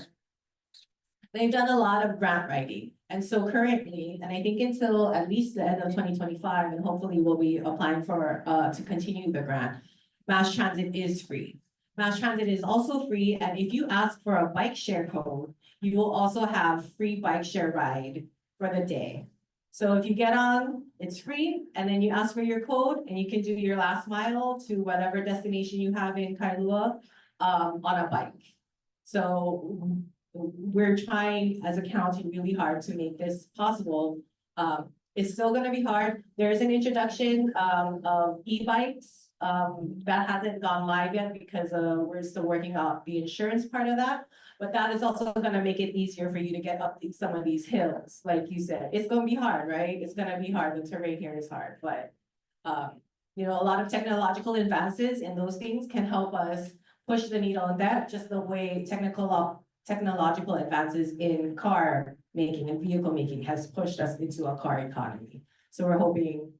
They've done a lot of grant writing. And so currently, and I think until at least the end of 2025, and hopefully we'll be applying for to continue the grant, Mass Transit is free. Mass Transit is also free, and if you ask for a bike share code, you will also have free bike share ride for the day. So if you get on, it's free, and then you ask for your code, and you can do your last mile to whatever destination you have in Kailua on a bike. So we're trying as a county really hard to make this possible. It's still gonna be hard. There's an introduction of e-bikes that hasn't gone live yet because we're still working out the insurance part of that. But that is also gonna make it easier for you to get up some of these hills, like you said. It's gonna be hard, right? It's gonna be hard. The terrain here is hard, but a lot of technological advances in those things can help us push the needle in that, just the way technological advances in car making and vehicle making has pushed us into a car economy. So we're hoping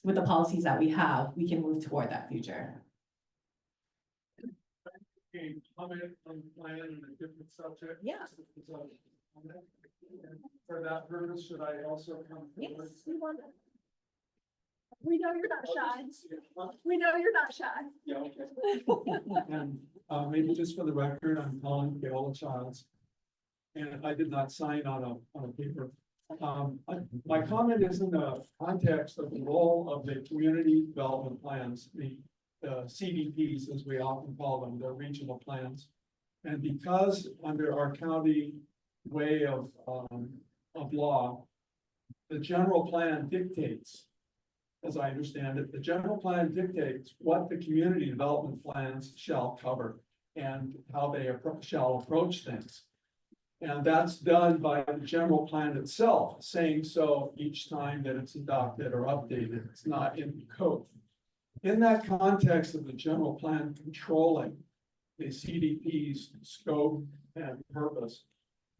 with the policies that we have, we can move toward that future. Okay, comment on the plan and a different subject? Yeah. For that purpose, should I also come forward? Yes, we want to. We know you're not shy. We know you're not shy. Yeah, okay. And maybe just for the record, I'm Colin Gaola Childs. And I did not sign on a paper. My comment is in the context of the role of the community development plans, the CDPs, as we often call them, the regional plans. And because under our county way of law, the general plan dictates, as I understand it, the general plan dictates what the community development plans shall cover and how they shall approach things. And that's done by the general plan itself, saying so each time that it's adopted or updated. It's not in the code. In that context of the general plan controlling the CDP's scope and purpose,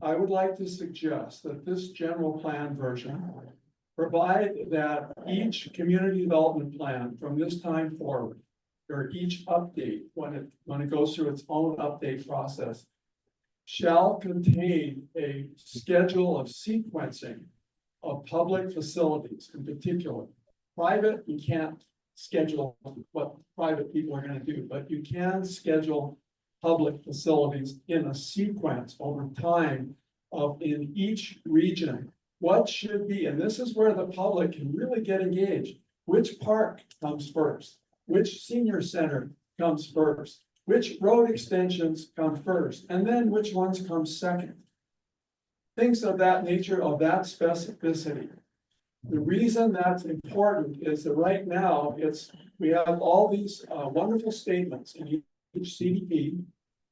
I would like to suggest that this general plan version provide that each community development plan from this time forward, or each update when it goes through its own update process, shall contain a schedule of sequencing of public facilities in particular. Private, you can't schedule what private people are going to do, but you can schedule public facilities in a sequence over time of in each region what should be, and this is where the public can really get engaged. Which park comes first? Which senior center comes first? Which road extensions come first? And then which ones come second? Things of that nature, of that specificity. The reason that's important is that right now we have all these wonderful statements in each CDP,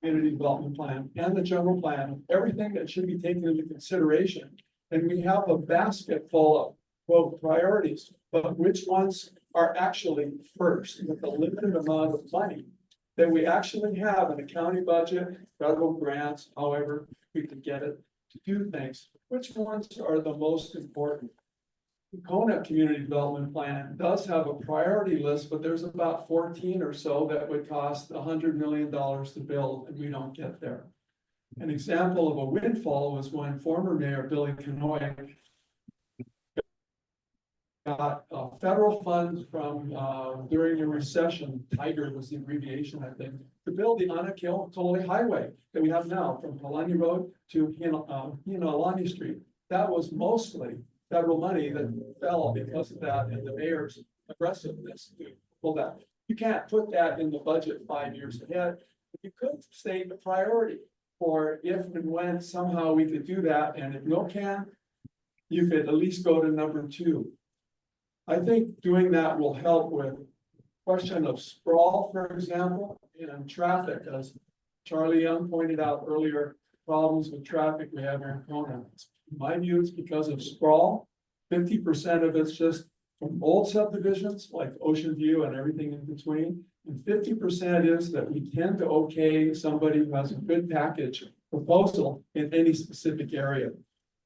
Community Development Plan, and the general plan, everything that should be taken into consideration. And we have a basket full of, quote, priorities, but which ones are actually first with a limited amount of money? that we actually have in a county budget, federal grants, however we can get it to do things. Which ones are the most important? The Kona Community Development Plan does have a priority list, but there's about 14 or so that would cost $100 million to build, and we don't get there. An example of a windfall was when former Mayor Billy Kanoy got federal funds from during the recession. Tiger was the abbreviation, I think, to build the Anakil Highway that we have now from Palani Road to Hinalani Street. That was mostly federal money that fell because of that and the mayor's aggressiveness to pull that. You can't put that in the budget 5 years ahead. But you could state the priority for if and when somehow we could do that. And if no can, you could at least go to number 2. I think doing that will help with question of sprawl, for example, and traffic, as Charlie Young pointed out earlier, problems with traffic we have here in Kona. In my view, it's because of sprawl. 50% of it's just from old subdivisions like Ocean View and everything in between. And 50% is that we tend to okay somebody who has a good package proposal in any specific area.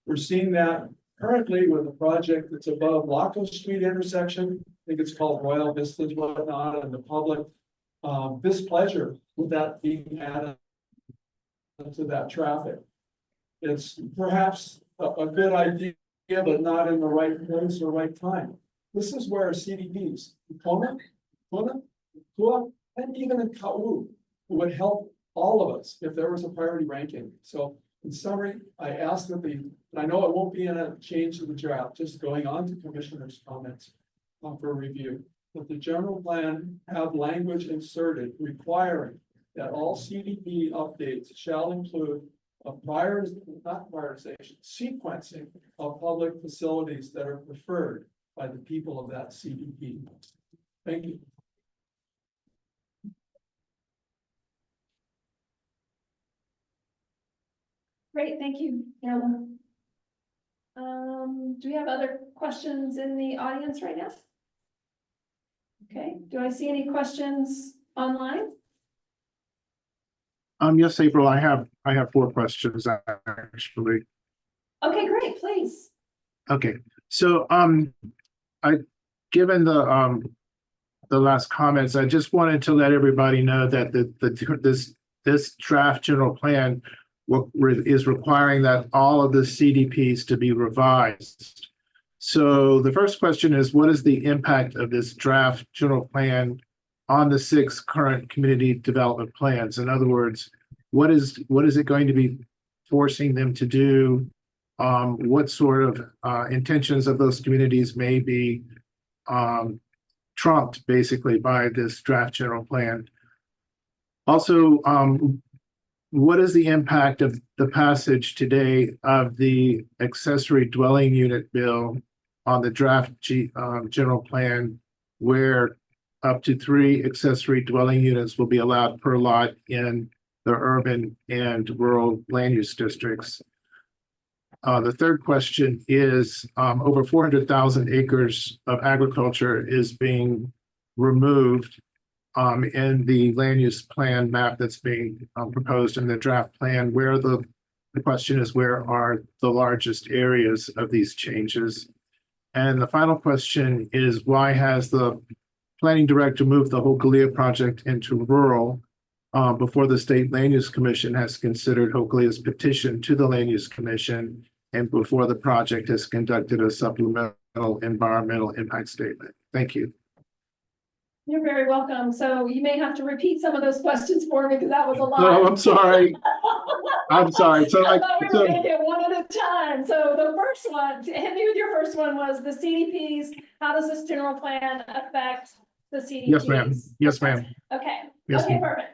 We're seeing that currently with a project that's above Laco Street intersection. I think it's called Royal Vistas, whatnot, and the public displeasure with that being added to that traffic. It's perhaps a good idea, but not in the right place or right time. This is where CDPs, Kona, Kua, and even in Kau would help all of us if there was a priority ranking. So in summary, I ask that and I know it won't be in a change to the draft, just going on to commissioners' comments for review, that the general plan have language inserted requiring that all CDP updates shall include a sequencing of public facilities that are preferred by the people of that CDP. Thank you. Great, thank you, Alan. Do we have other questions in the audience right now? Okay, do I see any questions online? Yes, April, I have 4 questions actually. Okay, great, please. Okay, so given the last comments, I just wanted to let everybody know that this draft general plan is requiring that all of the CDPs to be revised. So the first question is, what is the impact of this draft general plan on the 6 current community development plans? In other words, what is it going to be forcing them to do? What sort of intentions of those communities may be trumped basically by this draft general plan? Also, what is the impact of the passage today of the accessory dwelling unit bill on the draft general plan, where up to 3 accessory dwelling units will be allowed per lot in the urban and rural land use districts? The third question is, over 400,000 acres of agriculture is being removed in the land use plan map that's being proposed in the draft plan. Where the question is, where are the largest areas of these changes? And the final question is, why has the planning director moved the Hokulea project into rural before the State Land Use Commission has considered Hokulea's petition to the Land Use Commission and before the project has conducted a supplemental environmental impact statement? Thank you. You're very welcome. So you may have to repeat some of those questions for me because that was a lot. No, I'm sorry. I'm sorry. So I thought we were going to get one at a time. So the first one, hit me with your first one, was the CDPs. How does this general plan affect the CDPs? Yes, ma'am. Yes, ma'am. Okay. Yes, Okay, ma'am. perfect.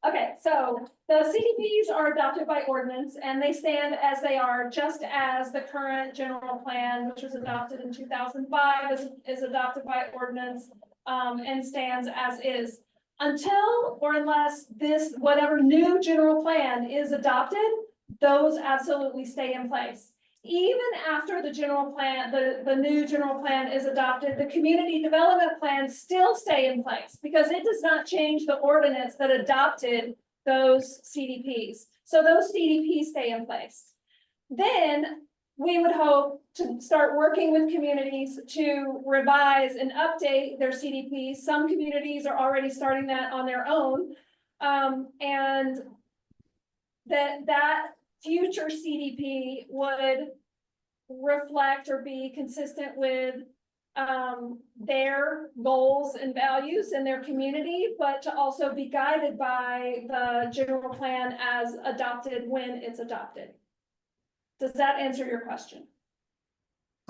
Okay, so the CDPs are adopted by ordinance and they stand as they are, just as the current general plan, which was adopted in 2005, is adopted by ordinance and stands as is. Until or unless this, whatever new general plan is adopted, those absolutely stay in place. even after the general plan, the new general plan is adopted, the community development plans still stay in place because it does not change the ordinance that adopted those CDPs. So those CDPs stay in place. Then we would hope to start working with communities to revise and update their CDPs. Some communities are already starting that on their own. And that future CDP would reflect or be consistent with their goals and values in their community, but to also be guided by the general plan as adopted when it's adopted. Does that answer your question?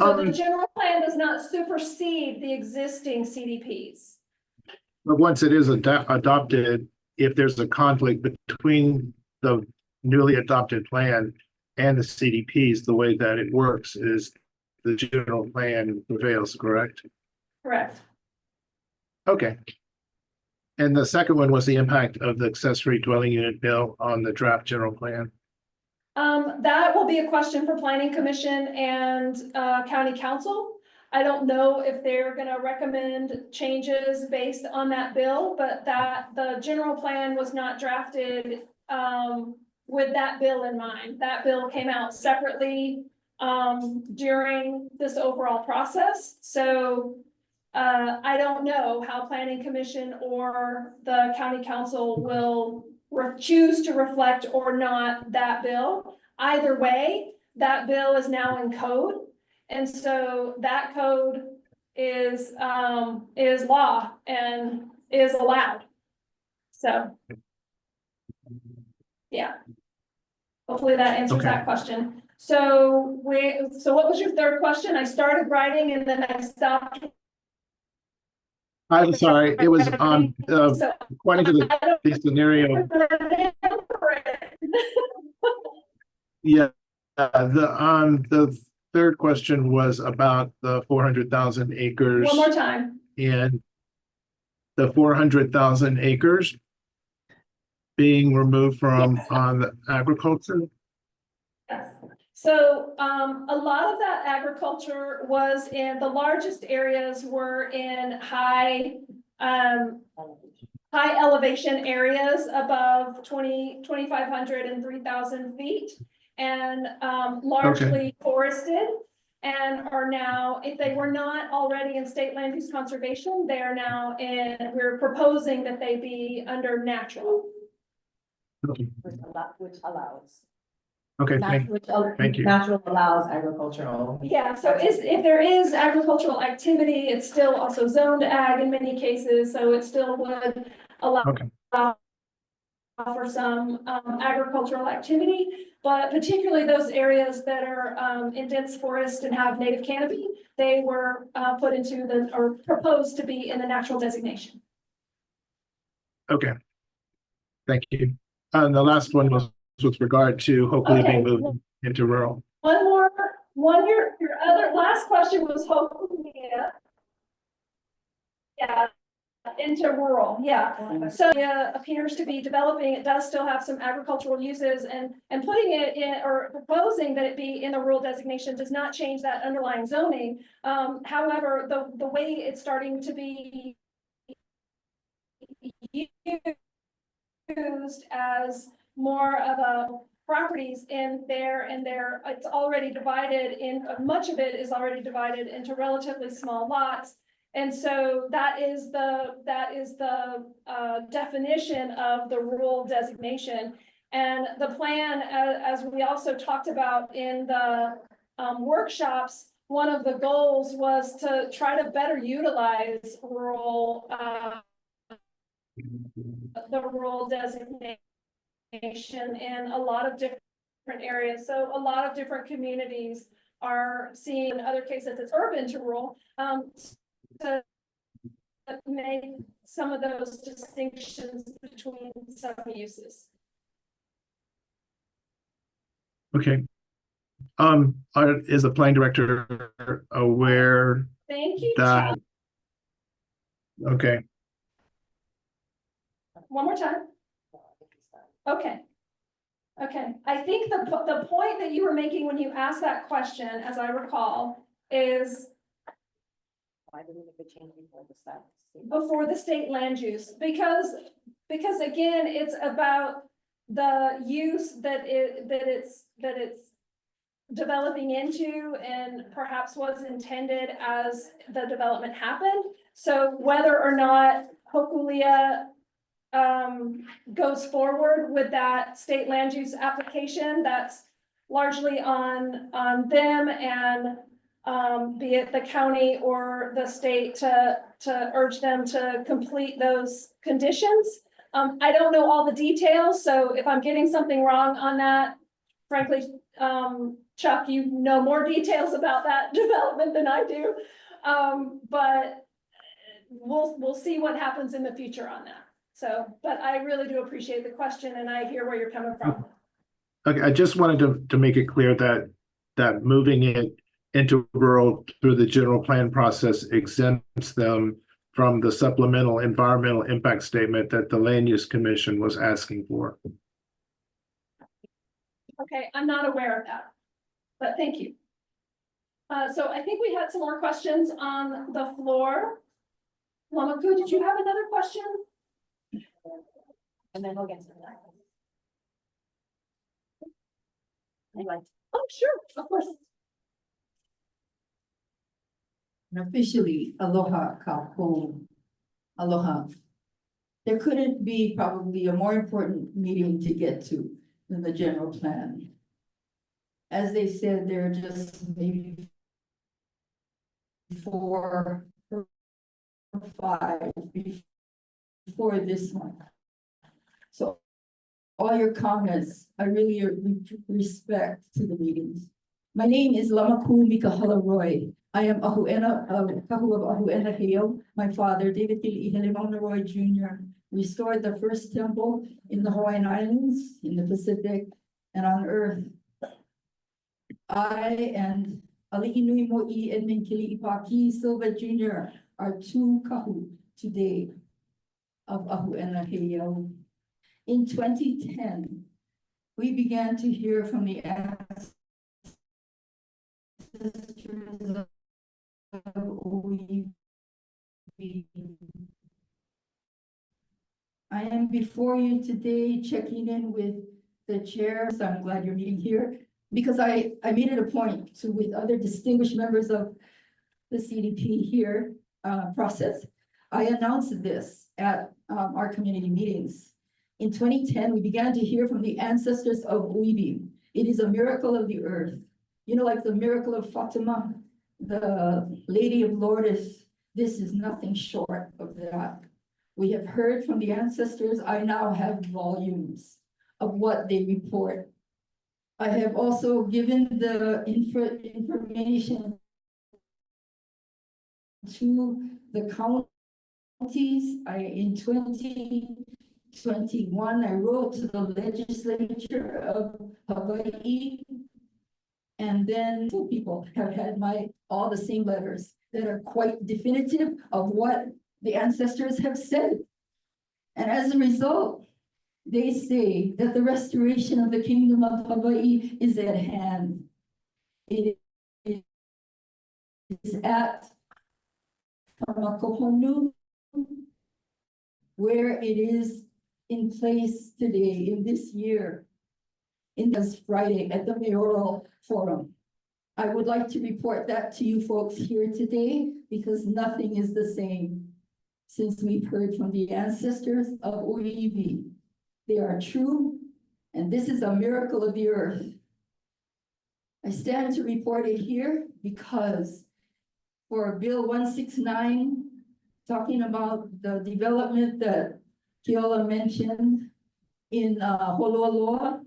So the general plan does not supersede the existing CDPs. But once it is adopted, if there's a conflict between the newly adopted plan and the CDPs, the way that it works is the general plan prevails, correct? Correct. Okay. And the second one was the impact of the accessory dwelling unit bill on the draft general plan. That will be a question for Planning Commission and County Council. I don't know if they're gonna recommend changes based on that bill, but that the general plan was not drafted with that bill in mind. That bill came out separately during this overall process. So I don't know how Planning Commission or the County Council will choose to reflect or not that bill. Either way, that bill is now in code. And so that code is law and is allowed. So, yeah. Hopefully that answers that question. So what was your third question? I started writing and then I stopped. I'm sorry, it was on according to the scenario. Yeah, the third question was about the 400,000 acres. One more time. And the 400,000 acres being removed from on the agriculture. Yes. So a lot of that agriculture was in the largest areas were in high elevation areas above 2,500 and 3,000 feet and largely forested and are now, if they were not already in state land use conservation, they are now in, we're proposing that they be under natural. Which allows. Okay, thank you. Natural allows agricultural. Yeah, so if there is agricultural activity, it's still also zoned ag in many cases, so it still would allow for some agricultural activity, but particularly those areas that are in dense forest and have native canopy, they were put into the, or proposed to be in the natural designation. Okay, thank you. And the last one was with regard to hopefully being moved into rural. One more, your other last question was hopefully, yeah, into rural, yeah. So it appears to be developing, it does still have some agricultural uses and putting it in or proposing that it be in the rural designation does not change that underlying zoning. However, the way it's starting to be used as more of a properties in there and there, it's already divided in, much of it is already divided into relatively small lots. And so that is the definition of the rural designation. And the plan, as we also talked about in the workshops, one of the goals was to try to better utilize rural, the rural designation in a lot of different areas. So a lot of different communities are seeing, in other cases, it's urban to rural, to make some of those distinctions between some uses. Okay. Is the planning director aware? Thank you. That, okay. One more time. Okay. Okay, I think the point that you were making when you asked that question, as I recall, is Why do we make a change before the steps? before the state land use, because again, it's about the use that it's developing into and perhaps was intended as the development happened. So whether or not Hokulia goes forward with that state land use application, that's largely on them and be it the county or the state to urge them to complete those conditions. I don't know all the details, so if I'm getting something wrong on that, frankly, Chuck, you know more details about that development than I do. But we'll see what happens in the future on that. So, but I really do appreciate the question and I hear where you're coming from. Okay, I just wanted to make it clear that moving it into rural through the general plan process exempts them from the supplemental environmental impact statement that the Land Use Commission was asking for. Okay, I'm not aware of that, but thank you. So I think we had some more questions on the floor. Lamaku, did you have another question? And then we'll get to that. Oh, sure, of course. And officially, aloha kapo, aloha. There couldn't be probably a more important meeting to get to than the general plan. As they said, there are just maybe 4 or 5 before this one. So all your comments, I really respect to the meetings. My name is Lamaku Mikahala Roy. I am Ahuena of Kahu of Ahuena Heo. My father, David Ihelimona Roy Jr., restored the first temple in the Hawaiian Islands, in the Pacific, and on Earth. I and Ali'inui Mo'i Edmund Kili'ipaki Silva Jr. are 2 kahu today of Ahuena Heo. In 2010, we began to hear from the ancestors of OEB. I am before you today checking in with the chairs. I'm glad you're meeting here because I made it a point to, with other distinguished members of the CDP here process, I announced this at our community meetings. In 2010, we began to hear from the ancestors of Uibi. It is a miracle of the earth. You know, like the miracle of Fatima, the Lady of Lourdes. This is nothing short of that. We have heard from the ancestors. I now have volumes of what they report. I have also given the information to the counties. In 2021, I wrote to the legislature of Hawaii. And then 2 people have had all the same letters that are quite definitive of what the ancestors have said. And as a result, they say that the restoration of the kingdom of Hawaii is at hand. It is at Kamakohonu, where it is in place today, in this year, in this Friday at the mayoral forum. I would like to report that to you folks here today because nothing is the same since we've heard from the ancestors of Oiwi. They are true, and this is a miracle of the earth. I stand to report it here because for Bill 169, talking about the development that Keola mentioned in Holualoa,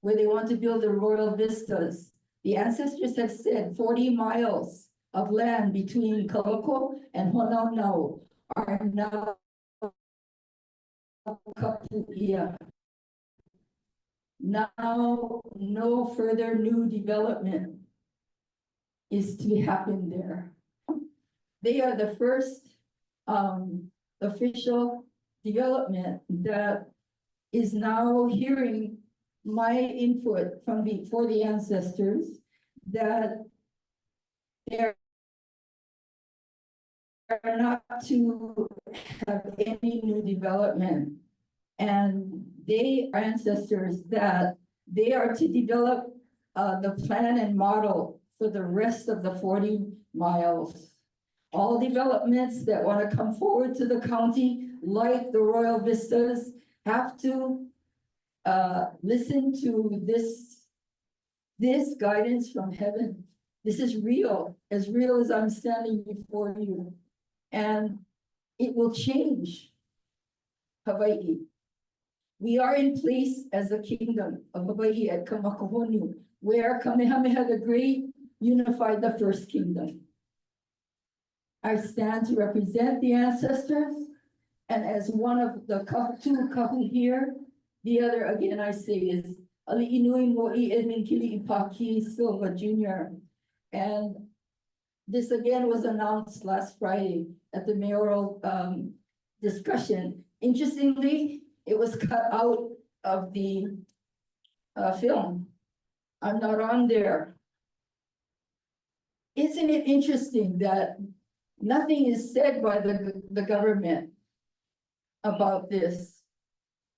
where they want to build the royal vistas. The ancestors have said 40 miles of land between Kaloko and Honaunau are now kapu'ia. Now, no further new development is to happen there. They are the first official development that is now hearing my input from for the ancestors that they're not to have any new development. And they are ancestors that they are to develop the plan and model for the rest of the 40 miles. All developments that want to come forward to the county, like the Royal Vistas, have to listen to this guidance from heaven. This is real as I'm standing before you. And it will change Hawaii. We are in place as the kingdom of Hawaii at Kamakahonu, where Kamehameha the Great unified the first kingdom. I stand to represent the ancestors, and as one of the two kahu here, the other, again, I say, is Ali'inui Mo'i Edmund Kili Ipaki Silva Jr. And this again was announced last Friday at the mayoral discussion. Interestingly, it was cut out of the film. I'm not on there. Isn't it interesting that nothing is said by the government about this?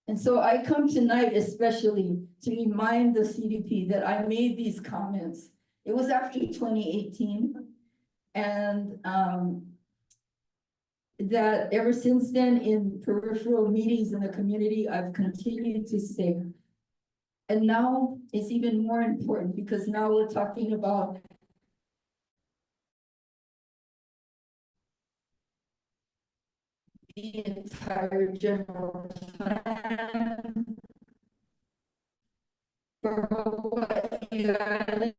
And so I come tonight especially to remind the CDP that I made these comments. It was after 2018. And that ever since then in peripheral meetings in the community, I've continued to say. And now it's even more important because now we're talking about the entire general plan for Hawaii Island,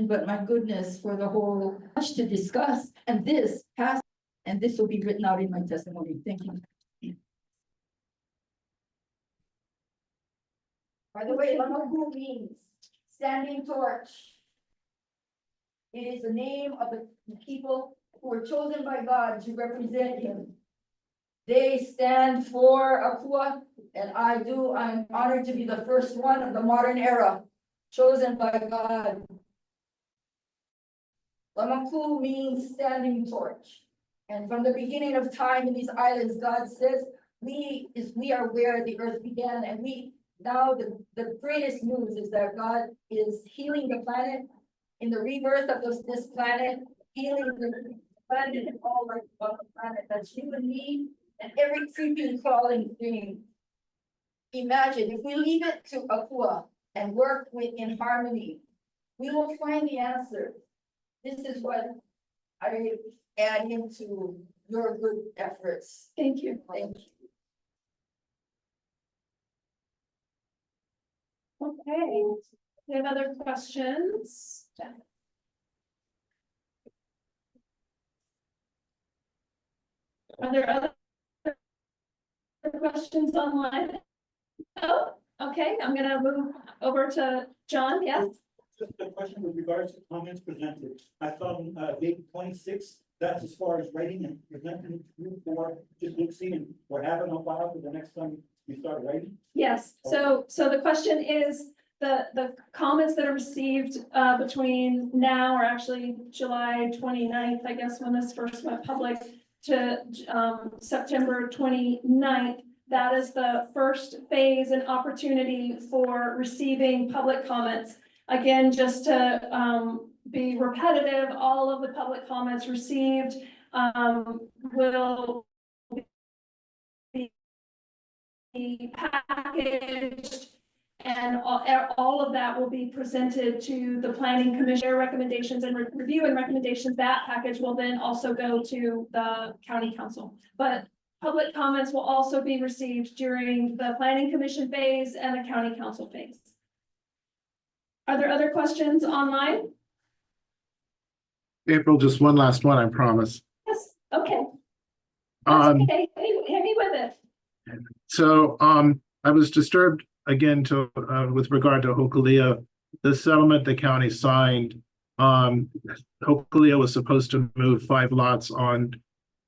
but my goodness, for the whole, much to discuss, and this has, and this will be written out in my testimony. Thank you. By the way, Lamaku means standing torch. It is the name of the people who were chosen by God to represent him. They stand for Akua, and I'm honored to be the first one of the modern era, chosen by God. Lamaku means standing torch. And from the beginning of time in these islands, God says, we are where the earth began. And now the greatest news is that God is healing the planet in the rebirth of this planet, healing the planet and all life on the planet. That's you and me and every creeping, crawling thing. Imagine if we leave it to Akua and work in harmony, we will find the answer. This is what I add into your good efforts. Thank you. Thank you. Okay, we have other questions? Are there other questions online? Oh, okay, I'm gonna move over to John, yes? Just a question with regards to comments presented. I saw date 26, that's as far as writing and presenting for just mixing and we're having a file for the next time we start writing. Yes, so the question is, the comments that are received between now, or actually July 29th, I guess, when this first went public, to September 29th, that is the first phase and opportunity for receiving public comments. Again, just to be repetitive, all of the public comments received will be packaged, and all of that will be presented to the planning commission. Their recommendations and review and recommendations. That package will then also go to the county council. But public comments will also be received during the planning commission phase and the county council phase. Are there other questions online? April, just one last one, I promise. Yes, okay. That's okay, hit me with it. So I was disturbed again with regard to Hokulea, the settlement the county signed. Hokulea was supposed to move 5 lots on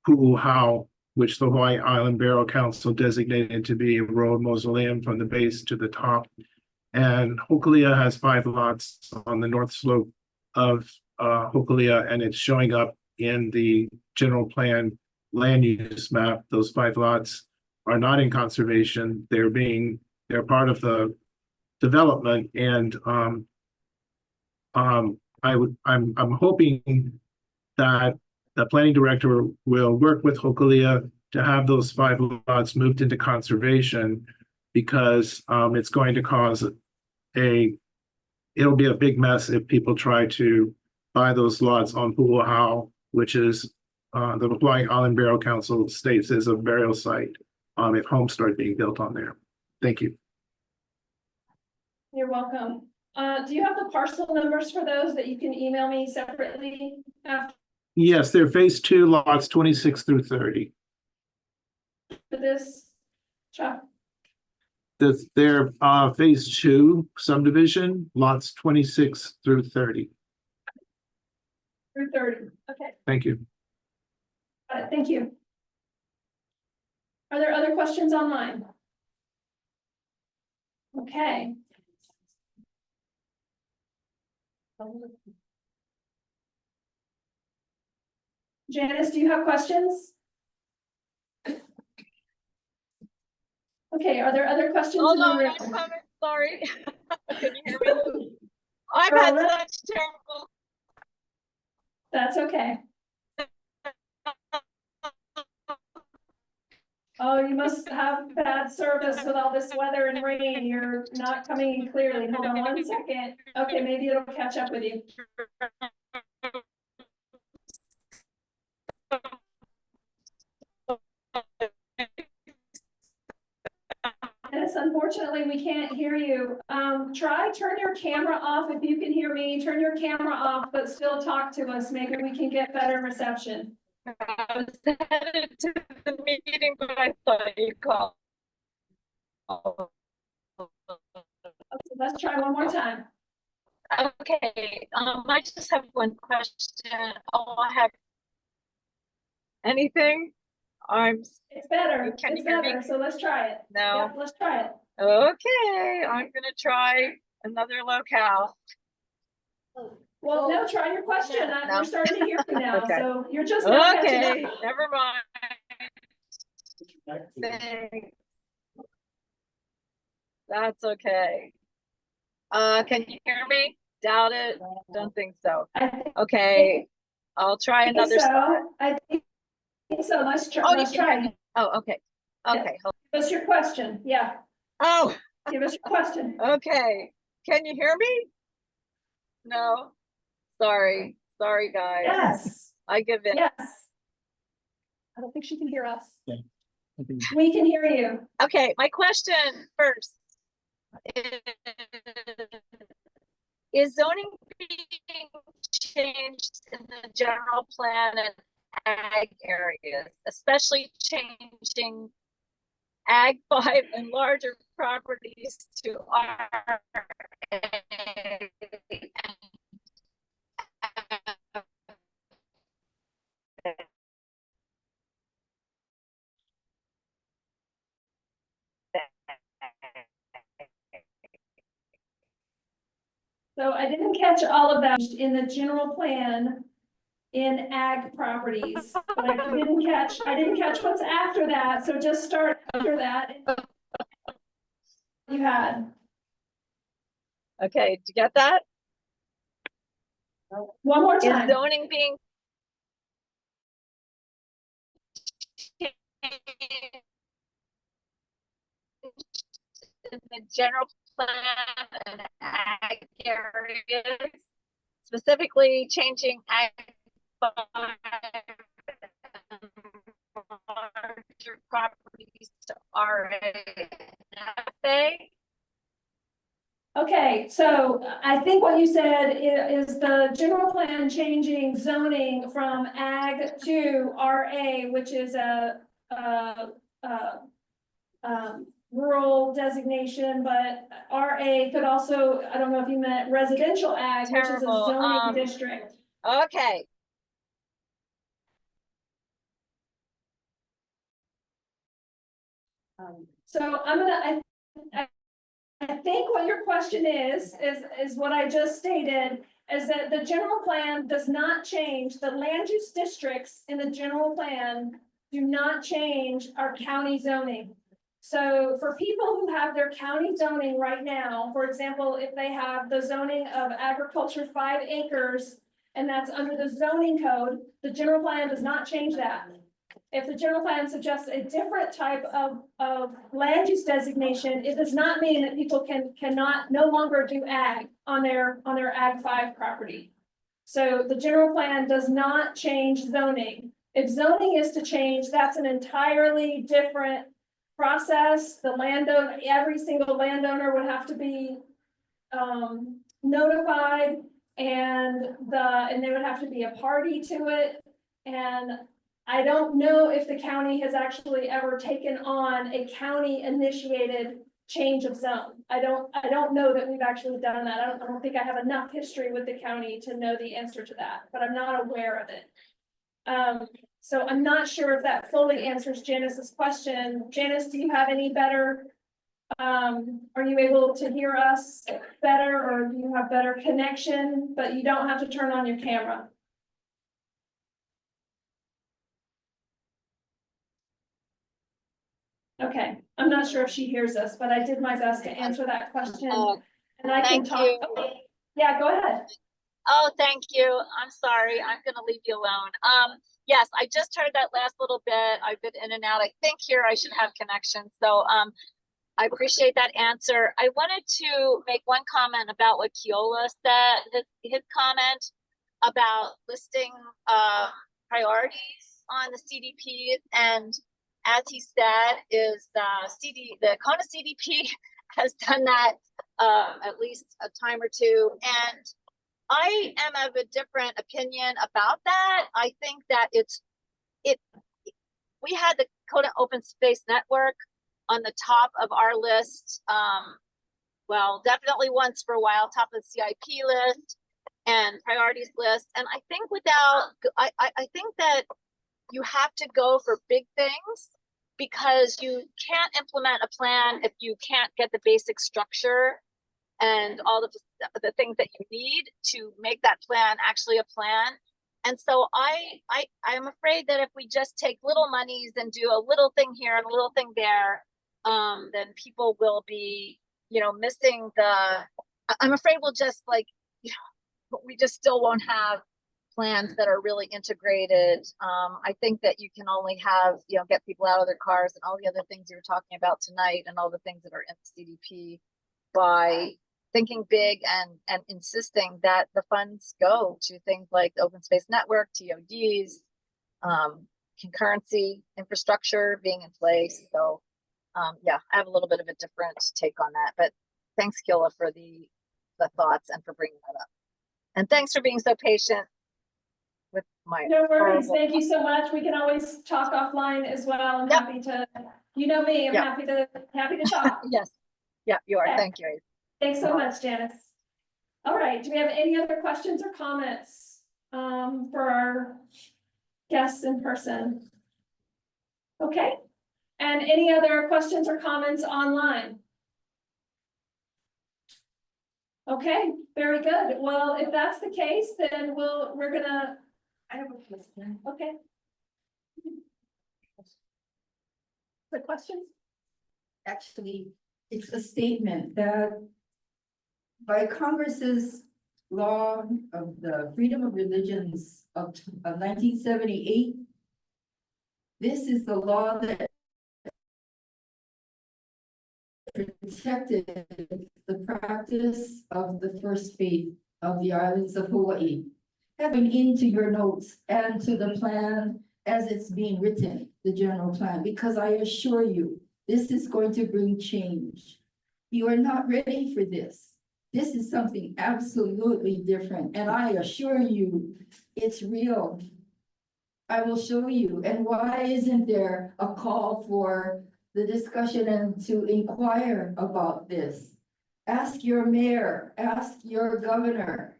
Pu'uhau, which the Hawaii Island Burial Council designated to be a road mausoleum from the base to the top. And Hokulea has 5 lots on the north slope of Hokulea, and it's showing up in the general plan land use map. Those 5 lots are not in conservation. They're part of the development, and I'm hoping that the planning director will work with Hokulea to have those 5 lots moved into conservation, because it's going to cause it'll be a big mess if people try to buy those lots on Pu'uhau, which is the Hawaii Island Burial Council states is a burial site if homes start being built on there. Thank you. You're welcome. Do you have the parcel numbers for those that you can email me separately after Yes, they're phase 2 lots 26 through 30. this? Chuck? They're phase 2 subdivision lots 26 through 30. Through 30, okay, Thank you. got it, thank you. Are there other questions online? Okay. Janice, do you have questions? Okay, are there other questions in the room? Sorry. Can you hear me? I've Girl, had such terrible. That's okay. Oh, you must have bad service with all this weather and rain. You're not coming in clearly. Hold on 1 second. Okay, maybe it'll catch up with you. Yes, unfortunately, we can't hear you. Turn your camera off if you can hear me. Turn your camera off, but still talk to us. Maybe we can get better reception. I was headed to the meeting, but I thought you called. Okay, let's try one more time. Okay, I just have one question. Oh, I have anything? It's better. Can It's you hear me? better. So let's try it. No. Yep, let's try it. Okay, I'm gonna try another locale. Well, no, try your question. No. We're starting to hear you now, Okay. so you're just now catching Okay, up. never mind. Thanks. That's okay. Can you hear me? Doubt it. Don't think so. Okay, I'll try another spot. I think so. Let's try. Oh, you Let's can try. hear me. Oh, okay. Okay. Give us your question. Yeah. Oh, Give us your question. okay. Can you hear me? No. Sorry. Sorry, guys. Yes. I give in. Yes. I don't think she can hear us. Yeah. We can hear you. Okay, my question first is zoning being changed in the general plan and ag areas, especially changing ag 5 and larger properties to R. So I didn't catch all of that in the general plan in ag properties, but I didn't catch what's after that. So just start after that. You had. Okay, did you get that? One more Is time. zoning being in the general plan and ag areas, specifically changing ag 5 and larger properties to RA and FA? Okay, so I think what you said is the general plan changing zoning from ag to RA, which is a rural designation, but RA could also, I don't know if you meant residential ag, which is a Terrible. zoning district. Okay. So I'm gonna, I think what your question is what I just stated, is that the general plan does not change, the land use districts in the general plan do not change our county zoning. So for people who have their county zoning right now, for example, if they have the zoning of agriculture 5 acres, and that's under the zoning code, the general plan does not change that. If the general plan suggests a different type of land use designation, it does not mean that people cannot no longer do ag on their ag 5 property. So the general plan does not change zoning. If zoning is to change, that's an entirely different process. The landowner, every single landowner would have to be notified, and they would have to be a party to it. And I don't know if the county has actually ever taken on a county initiated change of zone. I don't know that we've actually done that. I don't think I have enough history with the county to know the answer to that, but I'm not aware of it. So I'm not sure if that fully answers Janice's question. Janice, do you have any better, are you able to hear us better, or do you have better connection, but you don't have to turn on your camera? Okay, I'm not sure if she hears us, but I did my best to answer that question. And I can Thank talk. you. Okay. Yeah, go ahead. Oh, thank you. I'm sorry. I'm gonna leave you alone. Yes, I just heard that last little bit. I've been in and out. I think here I should have connection. So I appreciate that answer. I wanted to make one comment about what Keola said, his comment about listing priorities on the CDP, and as he said, is the Kona CDP has done that at least a time or two, and I am of a different opinion about that. I think that we had the Kona Open Space Network on the top of our list. Well, definitely once for a while, top of the CIP list and priorities list. And I think I think that you have to go for big things, because you can't implement a plan if you can't get the basic structure and all of the things that you need to make that plan actually a plan. And so I'm afraid that if we just take little monies and do a little thing here and a little thing there, then people will be, missing I'm afraid we'll just we just still won't have plans that are really integrated. I think that you can only have, get people out of their cars and all the other things you were talking about tonight and all the things that are in the CDP by thinking big and insisting that the funds go to things like the Open Space Network, TODs, concurrency, infrastructure being in place. So yeah, I have a little bit of a different take on that, but thanks, Kila, for the thoughts and for bringing that up. And thanks for being so patient with my— No worries. Thank you so much. We can always talk offline as well. I'm happy to, you know me, I'm happy to talk. Yes. Yeah, you are. Okay. Thank you. Thanks so much, Janice. All right. Do we have any other questions or comments for our guests in person? Okay. And any other questions or comments online? Okay, very good. Well, if that's the case, then we're gonna. I have a question. Okay. The questions? Actually, it's a statement that by Congress's law of the freedom of religions of 1978, this is the law that protected the practice of the first faith of the islands of Hawaii. Having into your notes and to the plan as it's being written, the general plan, because I assure you, this is going to bring change. You are not ready for this. This is something absolutely different, and I assure you, it's real. I will show you. And why isn't there a call for the discussion and to inquire about this? Ask your mayor, ask your governor.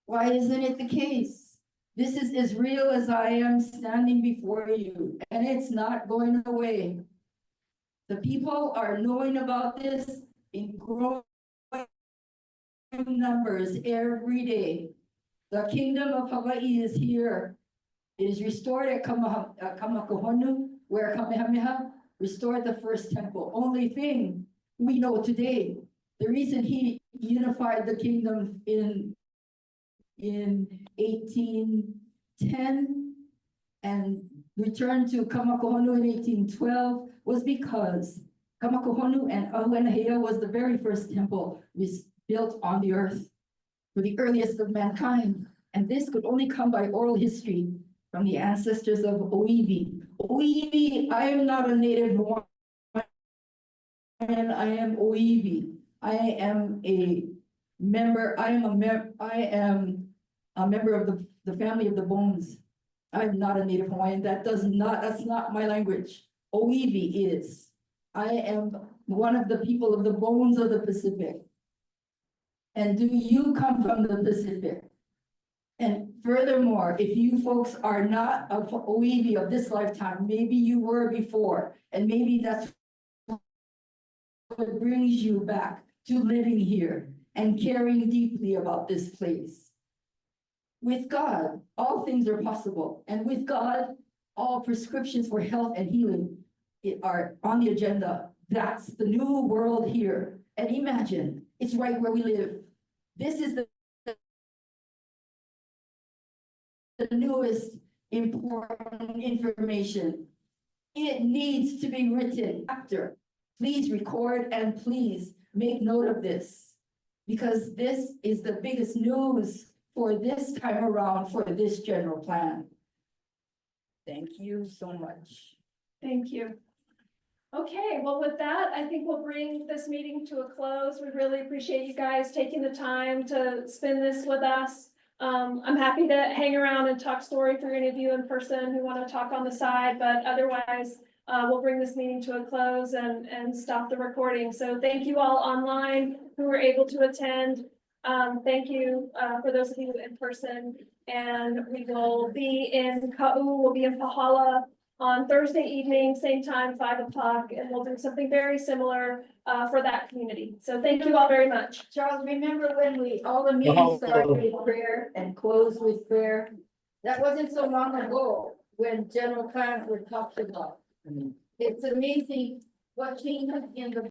Why isn't it the case? This is as real as I am standing before you, and it's not going away. The people are knowing about this. in growing numbers every day. The kingdom of Hawaii is here. It is restored at Kamakohonu, where Kamehameha restored the first temple. Only thing we know today, the reason he unified the kingdom in 1810 and returned to Kamakohonu in 1812 was because Kamakohonu and Ahuenahea was the very first temple built on the earth for the earliest of mankind. And this could only come by oral history from the ancestors of Oiwi. Oiwi, I am not a native Hawaiian, I am Oiwi. I am a member, I am a member of the family of the bones. I'm not a native Hawaiian, that's not my language. Oiwi is. I am one of the people of the bones of the Pacific. And do you come from the Pacific? And furthermore, if you folks are not of Oiwi of this lifetime, maybe you were before, and maybe that's what brings you back to living here and caring deeply about this place. With God, all things are possible. And with God, all prescriptions for health and healing are on the agenda. That's the new world here. And imagine, it's right where we live. This is the newest important information. It needs to be written after. Please record and please make note of this, because this is the biggest news for this time around for this general plan. Thank you so much. Thank you. Okay, well, with that, I think we'll bring this meeting to a close. We really appreciate you guys taking the time to spend this with us. I'm happy to hang around and talk story for any of you in person who want to talk on the side, but otherwise, we'll bring this meeting to a close and stop the recording. So thank you all online who were able to attend. Thank you for those of you in person, and we will be in Ka'u, we'll be in Pahala on Thursday evening, same time, 5 o'clock, and we'll do something very similar for that community. So thank you all very much. Charles, remember when all the meetings started with prayer and closed with prayer? That wasn't so long ago when general plans were talked about. It's amazing what changes in the